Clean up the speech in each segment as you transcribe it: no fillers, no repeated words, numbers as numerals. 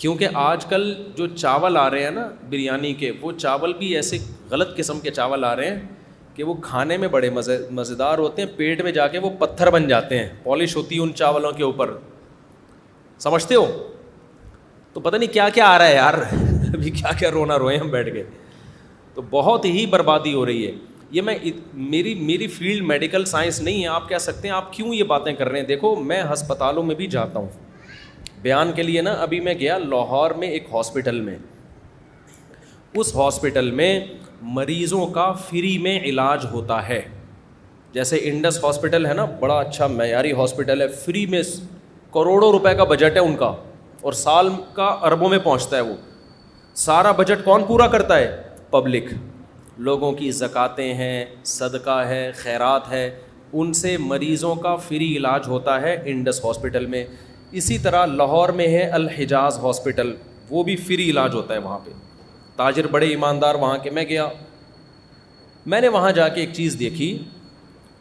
کیونکہ آج کل جو چاول آ رہے ہیں نا بریانی کے، وہ چاول بھی ایسے غلط قسم کے چاول آ رہے ہیں کہ وہ کھانے میں بڑے مزیدار ہوتے ہیں، پیٹ میں جا کے وہ پتھر بن جاتے ہیں، پالش ہوتی ہے ان چاولوں کے اوپر، سمجھتے ہو؟ تو پتہ نہیں کیا کیا آ رہا ہے یار، ابھی کیا کیا رونا روئے ہم بیٹھ کے. تو بہت ہی بربادی ہو رہی ہے. یہ میری فیلڈ میڈیکل سائنس نہیں ہے. آپ کہہ سکتے ہیں آپ کیوں یہ باتیں کر رہے ہیں. دیکھو میں ہسپتالوں میں بھی جاتا ہوں بیان کے لیے نا. ابھی میں گیا لاہور میں ایک ہاسپٹل میں، اس ہاسپٹل میں مریضوں کا فری میں علاج ہوتا ہے. جیسے انڈس ہاسپٹل ہے نا، بڑا اچھا معیاری ہاسپٹل ہے، فری میں کروڑوں روپے کا بجٹ ہے ان کا، اور سال کا اربوں میں پہنچتا ہے. وہ سارا بجٹ کون پورا کرتا ہے؟ پبلک. لوگوں کی زکاتیں ہیں، صدقہ ہے، خیرات ہے، ان سے مریضوں کا فری علاج ہوتا ہے انڈس ہاسپٹل میں. اسی طرح لاہور میں ہے الحجاز ہاسپٹل، وہ بھی فری علاج ہوتا ہے وہاں پہ. تاجر بڑے ایماندار وہاں کے. میں گیا، میں نے وہاں جا کے ایک چیز دیکھی،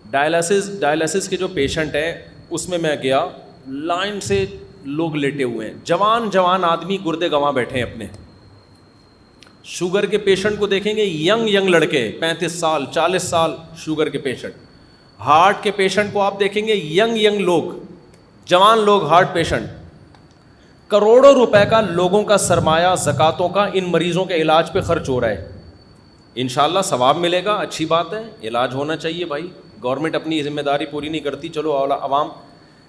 ڈائلسس کے جو پیشنٹ ہیں اس میں گیا، لائن سے لوگ لیٹے ہوئے ہیں، جوان آدمی گردے گنوا بیٹھے ہیں اپنے. شوگر کے پیشنٹ کو دیکھیں گے، ینگ لڑکے 35 سال 40 سال شوگر کے پیشنٹ. ہارٹ کے پیشنٹ کو آپ دیکھیں گے، ینگ لوگ، جوان لوگ ہارٹ پیشنٹ. کروڑوں روپے کا لوگوں کا سرمایہ زکاتوں کا ان مریضوں کے علاج پہ خرچ ہو رہا ہے. انشاءاللہ ثواب ملے گا، اچھی بات ہے، علاج ہونا چاہیے بھائی. گورنمنٹ اپنی ذمہ داری پوری نہیں کرتی، چلو عوام.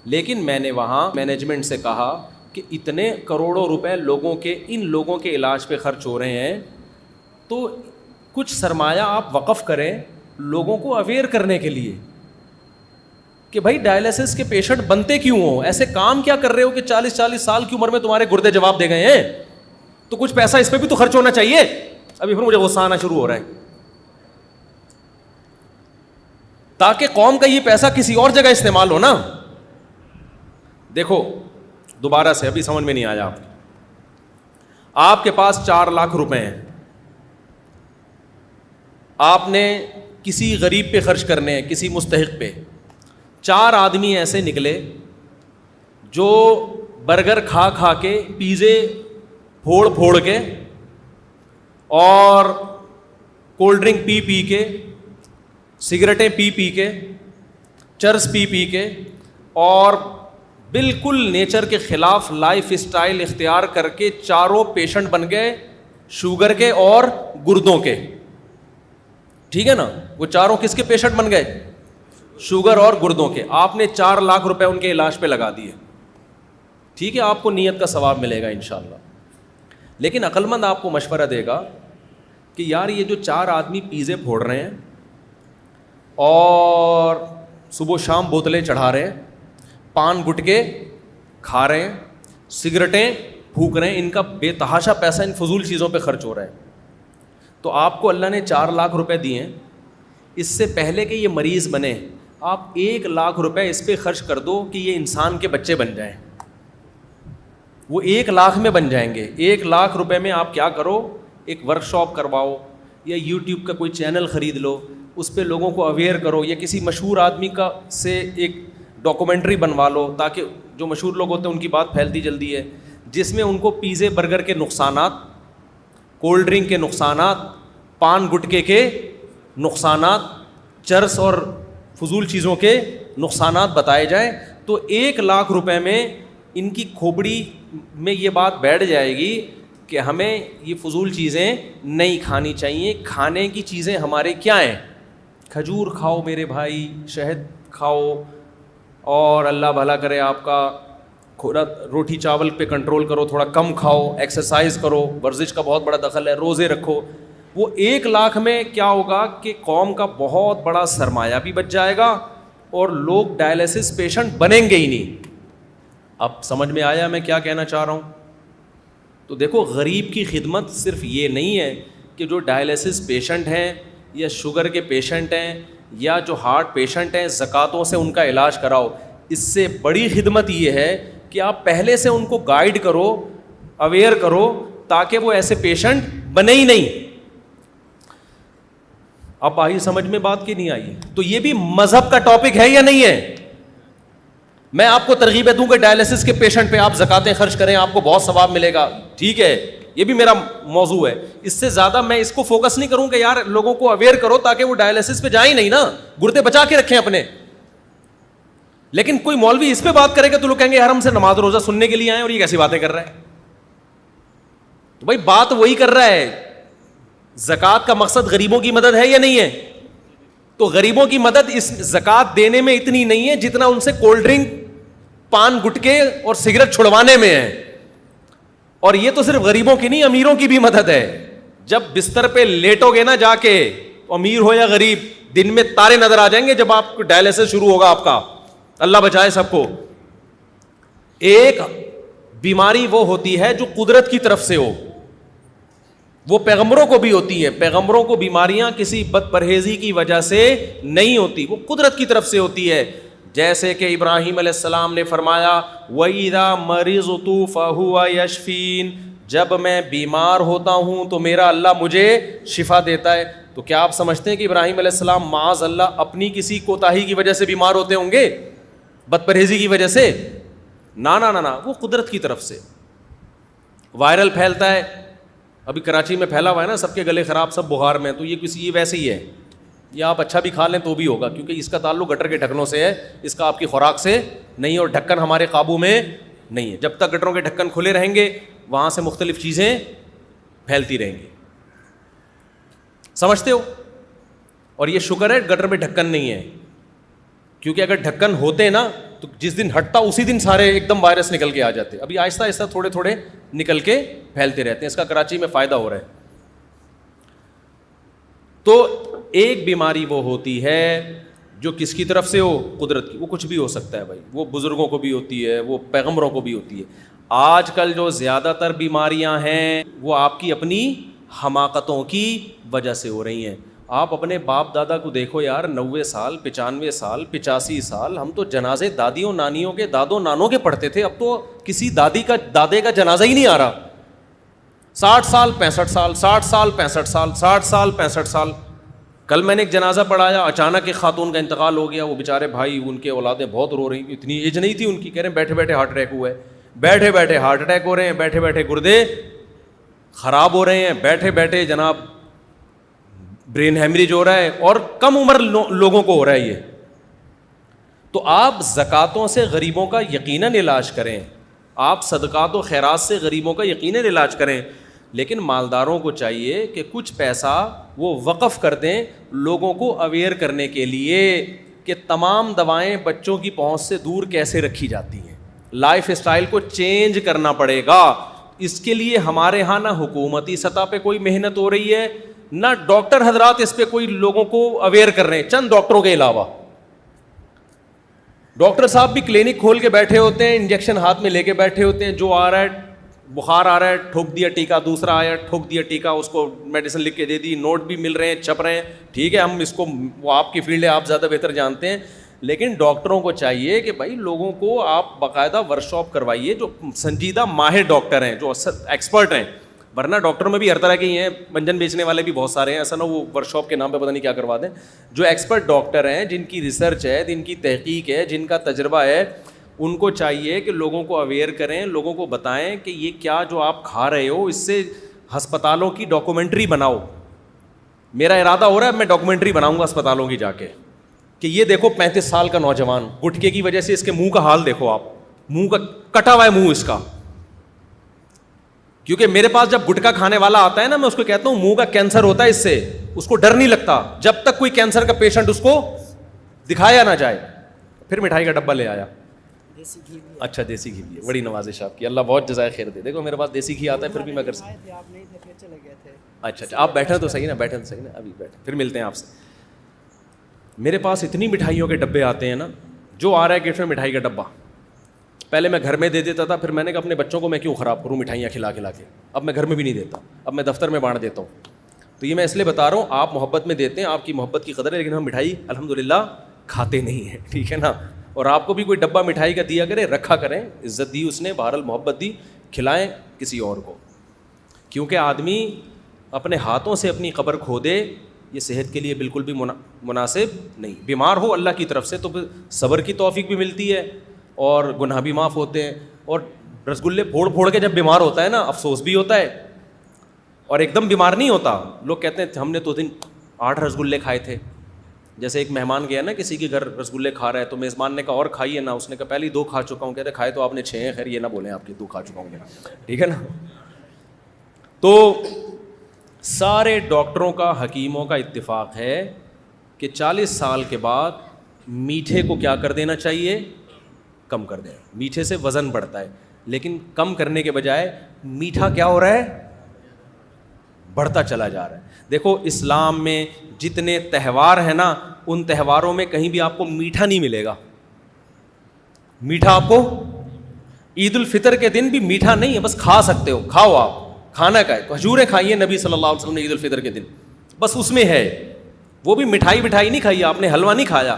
لیکن میں نے وہاں مینجمنٹ سے کہا کہ اتنے کروڑوں روپے ان لوگوں کے علاج پہ خرچ ہو رہے ہیں، تو کچھ سرمایہ آپ وقف کریں لوگوں کو اویئر کرنے کے لیے کہ بھائی ڈائلسس کے پیشنٹ بنتے کیوں ہوں، ایسے کام کیا کر رہے ہو کہ 40 سال کی عمر میں تمہارے گردے جواب دے گئے ہیں، تو کچھ پیسہ اس پہ بھی تو خرچ ہونا چاہیے. ابھی پھر مجھے غصہ آنا شروع ہو رہا ہے، تاکہ قوم کا یہ پیسہ کسی اور جگہ استعمال ہو نا. دیکھو دوبارہ سے، ابھی سمجھ میں نہیں آیا. آپ کے پاس 4 لاکھ روپے ہیں، آپ نے کسی غریب پہ خرچ کرنے ہیں، کسی مستحق پہ. 4 آدمی ایسے نکلے جو برگر کھا کے، پیزے پھوڑ کے، اور کولڈ ڈرنک پی کے، سگریٹیں پی کے، چرس پی کے، اور بالکل نیچر کے خلاف لائف اسٹائل اختیار کر کے چاروں پیشنٹ بن گئے شوگر کے اور گردوں کے. ٹھیک ہے نا؟ وہ چاروں کس کے پیشنٹ بن گئے؟ شوگر اور گردوں کے. آپ نے 4 لاکھ روپے ان کے علاج پہ لگا دیے. ٹھیک ہے، آپ کو نیت کا ثواب ملے گا انشاءاللہ. لیکن عقل مند آپ کو مشورہ دے گا کہ یار یہ جو 4 آدمی پیزے پھوڑ رہے ہیں اور صبح و شام بوتلیں چڑھا رہے ہیں، پان گٹکے کھا رہے ہیں، سگریٹیں پھونک رہے ہیں، ان کا بے تحاشا پیسہ ان فضول چیزوں پہ خرچ ہو رہا ہے. تو آپ کو اللہ نے 4 لاکھ روپے دیے ہیں، اس سے پہلے کہ یہ مریض بنے آپ 1 لاکھ روپے اس پہ خرچ کر دو کہ یہ انسان کے بچے بن جائیں. وہ 1 لاکھ میں بن جائیں گے. 1 لاکھ روپے میں آپ کیا کرو، ایک ورک شاپ کرواؤ، یا یوٹیوب کا کوئی چینل خرید لو، اس پہ لوگوں کو اویئر کرو، یا کسی مشہور آدمی کا سے ایک ڈاکومنٹری بنوا لو، تاکہ جو مشہور لوگ ہوتے ہیں ان کی بات پھیلتی جلدی ہے، جس میں ان کو پیزے برگر کے نقصانات، کولڈ ڈرنک کے نقصانات، پان گٹکے کے نقصانات، چرس اور فضول چیزوں کے نقصانات بتائے جائیں. تو 1 لاکھ روپے میں ان کی کھوپڑی میں یہ بات بیٹھ جائے گی کہ ہمیں یہ فضول چیزیں نہیں کھانی چاہیے. کھانے کی چیزیں ہمارے کیا ہیں؟ کھجور کھاؤ میرے بھائی، شہد کھاؤ، اور اللہ بھلا کرے آپ کا روٹی چاول پہ کنٹرول کرو، تھوڑا کم کھاؤ، ایکسرسائز کرو، ورزش کا بہت بڑا دخل ہے، روزے رکھو. وہ 1 لاکھ میں کیا ہوگا کہ قوم کا بہت بڑا سرمایہ بھی بچ جائے گا اور لوگ ڈائلسس پیشنٹ بنیں گے ہی نہیں. اب سمجھ میں آیا میں کیا کہنا چاہ رہا ہوں؟ تو دیکھو غریب کی خدمت صرف یہ نہیں ہے کہ جو ڈائلسس پیشنٹ ہیں یا شوگر کے پیشنٹ ہیں یا جو ہارٹ پیشنٹ ہیں زکاتوں سے ان کا علاج کراؤ. اس سے بڑی خدمت یہ ہے کہ آپ پہلے سے ان کو گائیڈ کرو، اویئر کرو، تاکہ وہ ایسے پیشنٹ بنے ہی نہیں. اب آئی سمجھ میں بات کی نہیں آئی؟ تو یہ بھی مذہب کا ٹاپک ہے یا نہیں ہے؟ میں آپ کو ترغیبیں دوں گا ڈائلسس کے پیشنٹ پہ آپ زکاتیں خرچ کریں, آپ کو بہت ثواب ملے گا, ٹھیک ہے, یہ بھی میرا موضوع ہے. اس سے زیادہ میں اس کو فوکس نہیں کروں کہ یار لوگوں کو اویئر کرو تاکہ وہ ڈائلسس پہ جائیں نہیں نا, گردے بچا کے رکھیں اپنے. لیکن کوئی مولوی اس پہ بات کرے گا تو لوگ کہیں گے یار ہم سے نماز روزہ سننے کے لیے آئے اور یہ کیسی باتیں کر رہا ہے. تو بھائی بات وہی کر رہا ہے, زکوٰۃ کا مقصد غریبوں کی مدد ہے یا نہیں ہے؟ تو غریبوں کی مدد اس زکوٰۃ دینے میں اتنی نہیں ہے جتنا ان سے کولڈ ڈرنک, پان گٹکے اور سگریٹ چھڑوانے میں ہے. اور یہ تو صرف غریبوں کی نہیں, امیروں کی بھی مدد ہے. جب بستر پہ لیٹو گے نا جا کے, امیر ہو یا غریب, دن میں تارے نظر آ جائیں گے جب آپ کو ڈائلسس شروع ہوگا آپ کا. اللہ بچائے سب کو. ایک بیماری وہ ہوتی ہے جو قدرت کی طرف سے ہو, وہ پیغمبروں کو بھی ہوتی ہے. پیغمبروں کو بیماریاں کسی بد پرہیزی کی وجہ سے نہیں ہوتی, وہ قدرت کی طرف سے ہوتی ہے. جیسے کہ ابراہیم علیہ السلام نے فرمایا وَإِذَا مَرِضْتُ فَهُوَ يَشْفِينِ, جب میں بیمار ہوتا ہوں تو میرا اللہ مجھے شفا دیتا ہے. تو کیا آپ سمجھتے ہیں کہ ابراہیم علیہ السلام معاذ اللہ اپنی کسی کوتاہی کی وجہ سے بیمار ہوتے ہوں گے, بد پرہیزی کی وجہ سے؟ نا نا نا نا, وہ قدرت کی طرف سے. وائرل پھیلتا ہے, ابھی کراچی میں پھیلا ہوا ہے نا, سب کے گلے خراب, سب بخار میں, تو یہ ویسے ہی ہے. یا آپ اچھا بھی کھا لیں تو بھی ہوگا, کیونکہ اس کا تعلق گٹر کے ڈھکنوں سے ہے, اس کا آپ کی خوراک سے نہیں. اور ڈھکن ہمارے قابو میں نہیں ہے. جب تک گٹروں کے ڈھکن کھلے رہیں گے وہاں سے مختلف چیزیں پھیلتی رہیں گی. سمجھتے ہو؟ اور یہ شکر ہے گٹر میں ڈھکن نہیں ہے, کیونکہ اگر ڈھکن ہوتے نا تو جس دن ہٹتا اسی دن سارے ایک دم وائرس نکل کے آ جاتے. ابھی آہستہ آہستہ تھوڑے تھوڑے نکل کے پھیلتے رہتے ہیں. اس کا کراچی میں فائدہ ہو رہا ہے. تو ایک بیماری وہ ہوتی ہے جو کس کی طرف سے ہو, قدرت کی. وہ کچھ بھی ہو سکتا ہے بھائی, وہ بزرگوں کو بھی ہوتی ہے, وہ پیغمبروں کو بھی ہوتی ہے. آج کل جو زیادہ تر بیماریاں ہیں وہ آپ کی اپنی حماقتوں کی وجہ سے ہو رہی ہیں. آپ اپنے باپ دادا کو دیکھو یار, 90 سال 95 سال 85 سال, ہم تو جنازے دادیوں نانیوں کے دادوں نانوں کے پڑھتے تھے. اب تو کسی دادی کا دادے کا جنازہ ہی نہیں آ رہا. 60 سال 65 سال 60 سال 65 سال 60 سال 65 سال. کل میں نے ایک جنازہ پڑھایا, اچانک ایک خاتون کا انتقال ہو گیا. وہ بیچارے بھائی, ان کے اولادیں بہت رو رہی, اتنی ایج نہیں تھی ان کی. کہہ رہے ہیں بیٹھے بیٹھے ہارٹ اٹیک ہوا ہے, بیٹھے بیٹھے ہارٹ اٹیک ہو رہے ہیں, بیٹھے بیٹھے گردے خراب ہو رہے ہیں, بیٹھے بیٹھے جناب برین ہیمریج ہو رہا ہے, اور کم عمر لوگوں کو ہو رہا ہے یہ. تو آپ زکاتوں سے غریبوں کا یقیناً علاج کریں, آپ صدقات و خیرات سے غریبوں کا یقیناً علاج کریں. لیکن مالداروں کو چاہیے کہ کچھ پیسہ وہ وقف کر دیں لوگوں کو اویئر کرنے کے لیے کہ تمام دوائیں بچوں کی پہنچ سے دور کیسے رکھی جاتی ہیں. لائف اسٹائل کو چینج کرنا پڑے گا. اس کے لیے ہمارے ہاں نہ حکومتی سطح پہ کوئی محنت ہو رہی ہے, نہ ڈاکٹر حضرات اس پہ کوئی لوگوں کو اویئر کر رہے ہیں, چند ڈاکٹروں کے علاوہ. ڈاکٹر صاحب بھی کلینک کھول کے بیٹھے ہوتے ہیں, انجیکشن ہاتھ میں لے کے بیٹھے ہوتے ہیں, جو آ رہا ہے بخار آ رہا ہے ٹھوک دیا ٹیکا, دوسرا آیا ٹھوک دیا ٹیکا, اس کو میڈیسن لکھ کے دے دی, نوٹ بھی مل رہے ہیں, چھپ رہے ہیں. ٹھیک ہے, ہم اس کو, وہ آپ کی فیلڈ ہے, آپ زیادہ بہتر جانتے ہیں. لیکن ڈاکٹروں کو چاہیے کہ بھائی لوگوں کو آپ باقاعدہ ورک شاپ کروائیے, جو سنجیدہ ماہر ڈاکٹر ہیں, جو ایکسپرٹ ہیں. ورنہ ڈاکٹروں میں بھی ہر طرح کے ہیں, منجن بیچنے والے بھی بہت سارے ہیں, ایسا نہ وہ ورک شاپ کے نام پہ پتہ نہیں کیا کروا دیں. جو ایکسپرٹ ڈاکٹر ہیں, جن کی ریسرچ ہے, جن کی تحقیق ہے, جن کا تجربہ ہے, ان کو چاہیے کہ لوگوں کو اویئر کریں, لوگوں کو بتائیں کہ یہ کیا جو آپ کھا رہے ہو اس سے ہسپتالوں کی ڈاکومنٹری بناؤ. میرا ارادہ ہو رہا ہے میں ڈاکومنٹری بناؤں گا اسپتالوں کی جا کے, کہ یہ دیکھو 35 سال کا نوجوان, گٹکے کی وجہ سے اس کے منہ کا حال دیکھو آپ, منہ کا کٹا ہوا ہے منہ اس کا. کیونکہ میرے پاس جب گٹکا کھانے والا آتا ہے نا, میں اس کو کہتا ہوں منہ کا کینسر ہوتا ہے اس سے, اس کو ڈر نہیں لگتا جب تک کوئی کینسر کا پیشنٹ اس کو دکھایا نہ جائے. پھر مٹھائی کا ڈبہ لے آیا. اچھا دیسی گھی بھی ہے, بڑی نوازش آپ کی, اللہ بہت جزائے خیر دے. دیکھو میرے پاس دیسی گھی آتا ہے پھر بھی میں کر سکتا. اچھا آپ بیٹھے تو صحیح نا, بیٹھے تو صحیح نا, ابھی بیٹھے, پھر ملتے ہیں آپ سے. میرے پاس اتنی مٹھائیوں کے ڈبے آتے ہیں نا, جو آ رہا ہے گفٹ میں مٹھائی کا ڈبہ. پہلے میں گھر میں دے دیتا تھا, پھر میں نے کہا اپنے بچوں کو میں کیوں خراب کروں مٹھائیاں کھلا کھلا کے, اب میں گھر میں بھی نہیں دیتا, اب میں دفتر میں بانٹ دیتا ہوں. تو یہ میں اس لیے بتا رہا ہوں, آپ محبت میں دیتے ہیں, آپ کی محبت کی قدر ہے, لیکن ہم مٹھائی الحمدللہ کھاتے نہیں ہیں, ٹھیک ہے نا. اور آپ کو بھی کوئی ڈبہ مٹھائی کا دیا کرے, رکھا کریں, عزت دی اس نے, بہرحال محبت دی, کھلائیں کسی اور کو. کیونکہ آدمی اپنے ہاتھوں سے اپنی قبر کھو دے, یہ صحت کے لیے بالکل بھی مناسب نہیں. بیمار ہو اللہ کی طرف سے تو صبر کی توفیق بھی ملتی ہے, اور گناہ بھی معاف ہوتے ہیں. اور رسگلے پھوڑ پھوڑ کے جب بیمار ہوتا ہے نا, افسوس بھی ہوتا ہے, اور ایک دم بیمار نہیں ہوتا. لوگ کہتے ہیں ہم نے تو دن 8 رسگلے کھائے تھے. جیسے ایک مہمان گیا نا کسی کے گھر, رسگلے کھا رہا ہے, تو میزبان نے کہا اور کھائیے نا. اس نے کہا پہلے 2 کھا چکا ہوں. کہتے کھائے تو آپ نے 6 ہیں. خیر یہ نہ بولیں آپ کے 2 کھا چکا ہوں, ٹھیک ہے نا. تو سارے ڈاکٹروں کا, حکیموں کا اتفاق ہے کہ 40 سال کے بعد میٹھے کو کیا کر دینا چاہیے, کم کر دیں. میٹھے سے وزن بڑھتا ہے, لیکن کم کرنے کے بجائے میٹھا کیا ہو رہا ہے, بڑھتا چلا جا رہا ہے. دیکھو اسلام میں جتنے تہوار ہیں نا, ان تہواروں میں کہیں بھی آپ کو میٹھا نہیں ملے گا. میٹھا آپ کو عید الفطر کے دن بھی میٹھا نہیں ہے, بس کھا سکتے ہو, کھاؤ آپ, کھانا کا ہے. کھجوریں کھائیے نبی صلی اللہ علیہ وسلم نے عید الفطر کے دن, بس اس میں ہے. وہ بھی مٹھائی نہیں کھائی آپ نے, حلوہ نہیں کھایا.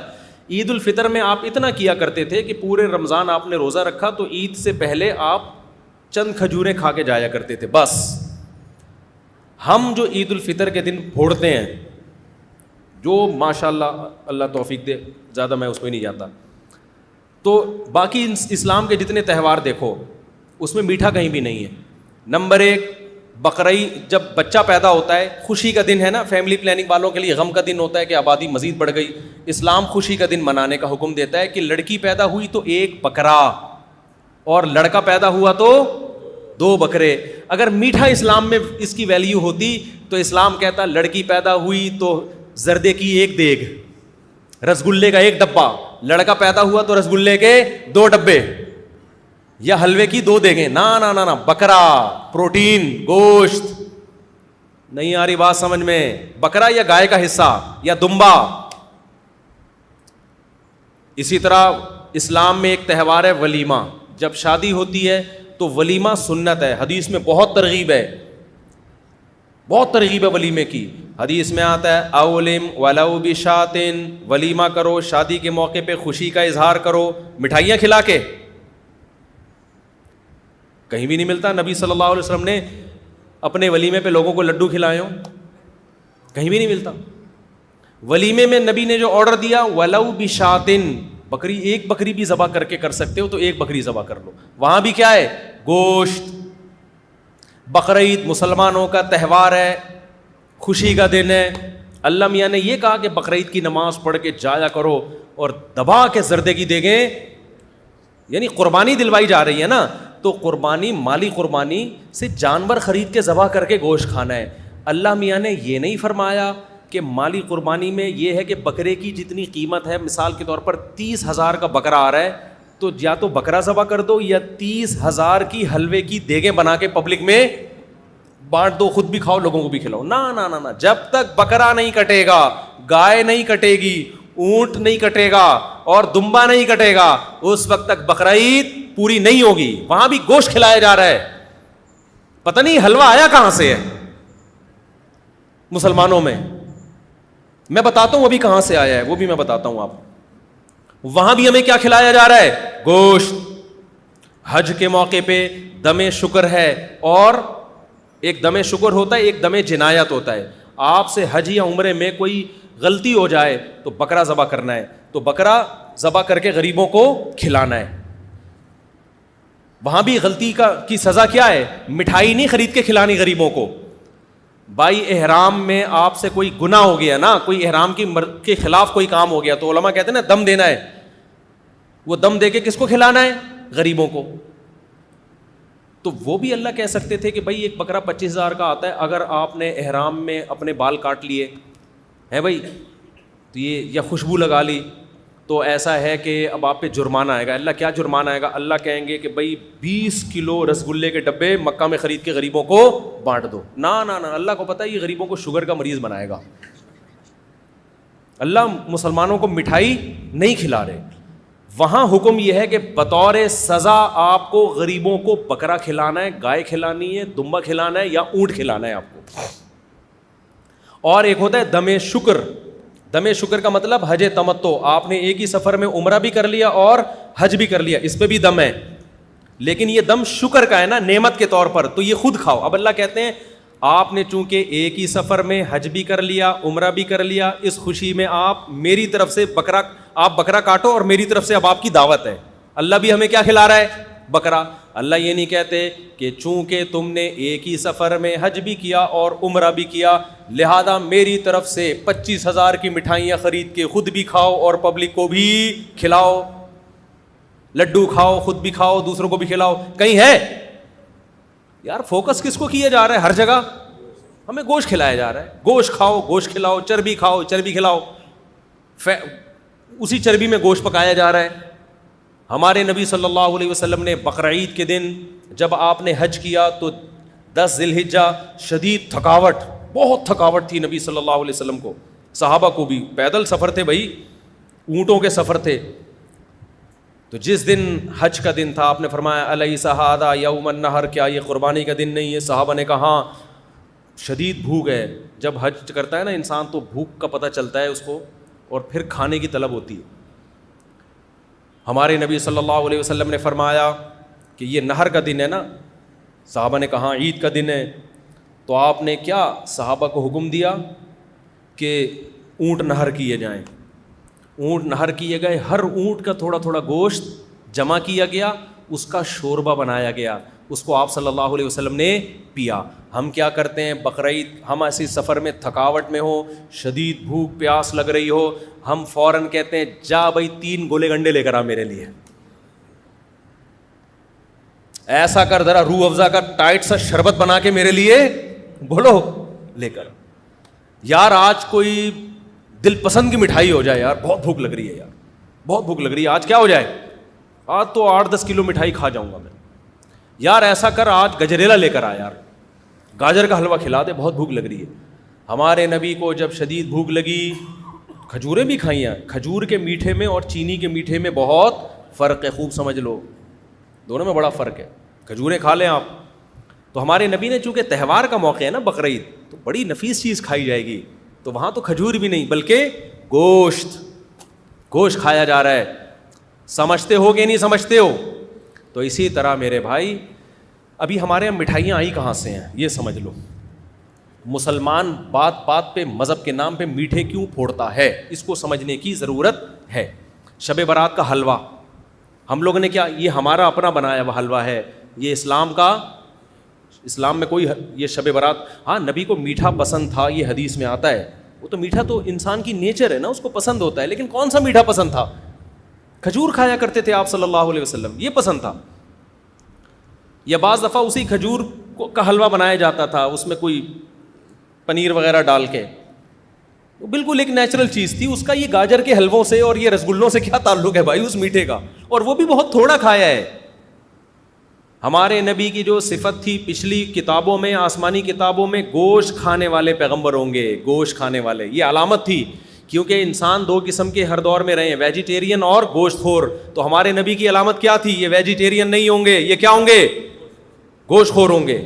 عید الفطر میں آپ اتنا کیا کرتے تھے کہ پورے رمضان آپ نے روزہ رکھا تو عید سے پہلے آپ چند کھجوریں کھا کے جایا کرتے تھے بس. ہم جو عید الفطر کے دن پھوڑتے ہیں, جو ماشاء اللہ اللہ توفیق دے, زیادہ میں اس میں نہیں جاتا, تو باقی اسلام کے جتنے تہوار دیکھو اس میں میٹھا کہیں بھی نہیں ہے. نمبر 1 بقرعید, جب بچہ پیدا ہوتا ہے خوشی کا دن ہے نا. فیملی پلاننگ والوں کے لیے غم کا دن ہوتا ہے کہ آبادی مزید بڑھ گئی. اسلام خوشی کا دن منانے کا حکم دیتا ہے کہ لڑکی پیدا ہوئی تو 1 بکرا, اور لڑکا پیدا ہوا تو 2 بکرے. اگر میٹھا اسلام میں اس کی ویلیو ہوتی تو اسلام کہتا لڑکی پیدا ہوئی تو زردے کی 1 دیگ, رسگلے کا 1 ڈبہ. لڑکا پیدا ہوا تو رسگلے کے 2 ڈبے, یا حلوے کی 2 دیگیں. نا بکرا, پروٹین, گوشت. نہیں آ رہی بات سمجھ میں؟ بکرا یا گائے کا حصہ یا دمبا. اسی طرح اسلام میں ایک تہوار ہے ولیمہ. جب شادی ہوتی ہے تو ولیمہ سنت ہے. حدیث میں بہت ترغیب ہے ولیمے کی. حدیث میں آتا ہے اولم ولو بشاتن, ولیمہ کرو, شادی کے موقع پہ خوشی کا اظہار کرو, مٹھائیاں کھلا کے. کہیں بھی نہیں ملتا نبی صلی اللہ علیہ وسلم نے اپنے ولیمے پہ لوگوں کو لڈو کھلائے ہوں, کہیں بھی نہیں ملتا. ولیمے میں نبی نے جو آرڈر دیا ولو بشاتن, بکری, 1 بکری بھی ذبح کر کے کر سکتے ہو تو 1 بکری ذبح کر لو. وہاں بھی کیا ہے, گوشت. بقرعید مسلمانوں کا تہوار ہے, خوشی کا دن ہے. اللہ میاں نے یہ کہا کہ بقرعید کی نماز پڑھ کے جایا کرو اور دبا کے زردے کی دیگیں, یعنی قربانی دلوائی جا رہی ہے نا. تو قربانی, مالی قربانی سے جانور خرید کے ذبح کر کے گوشت کھانا ہے. اللہ میاں نے یہ نہیں فرمایا کہ مالی قربانی میں یہ ہے کہ بکرے کی جتنی قیمت ہے, مثال کے طور پر 30,000 کا بکرا آ رہا ہے تو یا تو بکرا ذبح کر دو یا 30,000 کی حلوے کی دیگیں بنا کے پبلک میں بانٹ دو, خود بھی کھاؤ لوگوں کو بھی کھلاؤ. نا, جب تک بکرا نہیں کٹے گا, گائے نہیں کٹے گی, اونٹ نہیں کٹے گا اور دمبا نہیں کٹے گا, اس وقت تک بقرعید پوری نہیں ہوگی. وہاں بھی گوشت کھلایا جا رہا ہے. پتہ نہیں حلوہ آیا کہاں سے ہے مسلمانوں میں, میں بتاتا ہوں ابھی کہاں سے آیا ہے, وہ بھی میں بتاتا ہوں آپ. وہاں بھی ہمیں کیا کھلایا جا رہا ہے, گوشت. حج کے موقع پہ دم شکر ہے, اور ایک دم شکر ہوتا ہے, ایک دم جنایت ہوتا ہے. آپ سے حج یا عمرے میں کوئی غلطی ہو جائے تو بکرا ذبح کرنا ہے, تو بکرا ذبح کر کے غریبوں کو کھلانا ہے. وہاں بھی غلطی کی سزا کیا ہے, مٹھائی نہیں خرید کے کھلانی غریبوں کو. بھائی احرام میں آپ سے کوئی گناہ ہو گیا نا, کوئی احرام کے خلاف کوئی کام ہو گیا, تو علماء کہتے ہیں نا دم دینا ہے. وہ دم دے کے کس کو کھلانا ہے, غریبوں کو. تو وہ بھی اللہ کہہ سکتے تھے کہ بھائی ایک بکرا 25,000 کا آتا ہے, اگر آپ نے احرام میں اپنے بال کاٹ لیے ہیں بھائی, تو یہ یا خوشبو لگا لی, تو ایسا ہے کہ اب آپ پہ جرمانہ آئے گا. اللہ کیا جرمانہ آئے گا, اللہ کہیں گے کہ بھائی 20 کلو رسگلے کے ڈبے مکہ میں خرید کے غریبوں کو بانٹ دو. نا, اللہ کو پتہ ہے یہ غریبوں کو شوگر کا مریض بنائے گا. اللہ مسلمانوں کو مٹھائی نہیں کھلا رہے. وہاں حکم یہ ہے کہ بطور سزا آپ کو غریبوں کو بکرا کھلانا ہے, گائے کھلانی ہے, دمبا کھلانا ہے یا اونٹ کھلانا ہے آپ کو. اور ایک ہوتا ہے دم شکر. دم شکر کا مطلب حج تمتع, آپ نے ایک ہی سفر میں عمرہ بھی کر لیا اور حج بھی کر لیا, اس پہ بھی دم ہے, لیکن یہ دم شکر کا ہے نا, نعمت کے طور پر, تو یہ خود کھاؤ. اب اللہ کہتے ہیں آپ نے چونکہ ایک ہی سفر میں حج بھی کر لیا, عمرہ بھی کر لیا, اس خوشی میں آپ میری طرف سے بکرا کاٹو, اور میری طرف سے اب آپ کی دعوت ہے. اللہ بھی ہمیں کیا کھلا رہا ہے؟ بکرا. اللہ یہ نہیں کہتے کہ چونکہ تم نے ایک ہی سفر میں حج بھی کیا اور عمرہ بھی کیا لہذا میری طرف سے 25,000 کی مٹھائیاں خرید کے خود بھی کھاؤ اور پبلک کو بھی کھلاؤ, لڈو کھاؤ, خود بھی کھاؤ, دوسروں کو بھی کھلاؤ. کہیں ہے یار؟ فوکس کس کو کیا جا رہا ہے؟ ہر جگہ ہمیں گوشت کھلایا جا رہا ہے. گوشت کھاؤ, گوشت کھلاؤ, چربی کھاؤ, چربی کھلاؤ. اسی چربی میں گوشت پکایا جا رہا ہے. ہمارے نبی صلی اللہ علیہ وسلم نے بقرعید کے دن جب آپ نے حج کیا تو 10 ذی الحجہ شدید تھکاوٹ, بہت تھکاوٹ تھی نبی صلی اللہ علیہ وسلم کو, صحابہ کو بھی. پیدل سفر تھے بھائی, اونٹوں کے سفر تھے. تو جس دن حج کا دن تھا آپ نے فرمایا الیس ھذا یوم النحر, کیا یہ قربانی کا دن نہیں ہے؟ صحابہ نے کہا ہاں. شدید بھوک ہے. جب حج کرتا ہے نا انسان تو بھوک کا پتہ چلتا ہے اس کو, اور پھر کھانے کی طلب ہوتی ہے. ہمارے نبی صلی اللہ علیہ وسلم نے فرمایا کہ یہ نہر کا دن ہے نا. صحابہ نے کہا عید کا دن ہے. تو آپ نے کیا صحابہ کو حکم دیا کہ اونٹ نہر کیے جائیں. اونٹ نہر کیے گئے, ہر اونٹ کا تھوڑا تھوڑا گوشت جمع کیا گیا, اس کا شوربہ بنایا گیا, اس کو آپ صلی اللہ علیہ وسلم نے پیا. ہم کیا کرتے ہیں بقرعید, ہم ایسی سفر میں تھکاوٹ میں ہو, شدید بھوک پیاس لگ رہی ہو, ہم فوراً کہتے ہیں جا بھائی 3 گولے گنڈے لے کر آ میرے لیے, ایسا کر ذرا روح افزا کا ٹائٹ سا شربت بنا کے میرے لیے بولو لے کر. یار آج کوئی دل پسند کی مٹھائی ہو جائے, یار بہت بھوک لگ رہی ہے, یار بہت بھوک لگ رہی ہے, آج کیا ہو جائے؟ آج تو 8-10 کلو مٹھائی کھا جاؤں گا میں. یار ایسا کر آج گجریلا لے کر آ, یار گاجر کا حلوہ کھلا دے, بہت بھوک لگ رہی ہے. ہمارے نبی کو جب شدید بھوک لگی, کھجوریں بھی کھائیں. کھجور کے میٹھے میں اور چینی کے میٹھے میں بہت فرق ہے, خوب سمجھ لو, دونوں میں بڑا فرق ہے. کھجوریں کھا لیں آپ. تو ہمارے نبی نے چونکہ تہوار کا موقع ہے نا بقرعید, تو بڑی نفیس چیز کھائی جائے گی, تو وہاں تو کھجور بھی نہیں بلکہ گوشت کھایا جا رہا ہے. سمجھتے ہو کہ نہیں سمجھتے ہو؟ تو اسی طرح میرے بھائی ابھی ہمارے یہاں مٹھائیاں آئی کہاں سے ہیں یہ سمجھ لو. مسلمان بات بات پہ مذہب کے نام پہ میٹھے کیوں پھوڑتا ہے, اس کو سمجھنے کی ضرورت ہے. شب برات کا حلوہ ہم لوگوں نے کیا, یہ ہمارا اپنا بنایا ہوا حلوہ ہے, یہ اسلام میں کوئی یہ شب برات, ہاں نبی کو میٹھا پسند تھا, یہ حدیث میں آتا ہے. وہ تو میٹھا تو انسان کی نیچر ہے نا, اس کو پسند ہوتا ہے, لیکن کون سا میٹھا پسند تھا؟ کھجور کھایا کرتے تھے آپ صلی اللہ علیہ وسلم, یہ پسند تھا. یا بعض دفعہ اسی کھجور کا حلوہ بنایا جاتا تھا, اس میں کوئی پنیر وغیرہ ڈال کے, بالکل ایک نیچرل چیز تھی. اس کا یہ گاجر کے حلووں سے اور یہ رسگلوں سے کیا تعلق ہے بھائی اس میٹھے کا؟ اور وہ بھی بہت تھوڑا کھایا ہے. ہمارے نبی کی جو صفت تھی پچھلی کتابوں میں, آسمانی کتابوں میں, گوشت کھانے والے پیغمبر ہوں گے, گوشت کھانے والے, یہ علامت تھی. کیونکہ انسان 2 قسم کے ہر دور میں رہے ہیں, ویجیٹیرین اور گوشت خور. تو ہمارے نبی کی علامت کیا تھی؟ یہ ویجیٹیرین نہیں ہوں گے, یہ کیا ہوں گے؟ گوشت خور ہوں گے.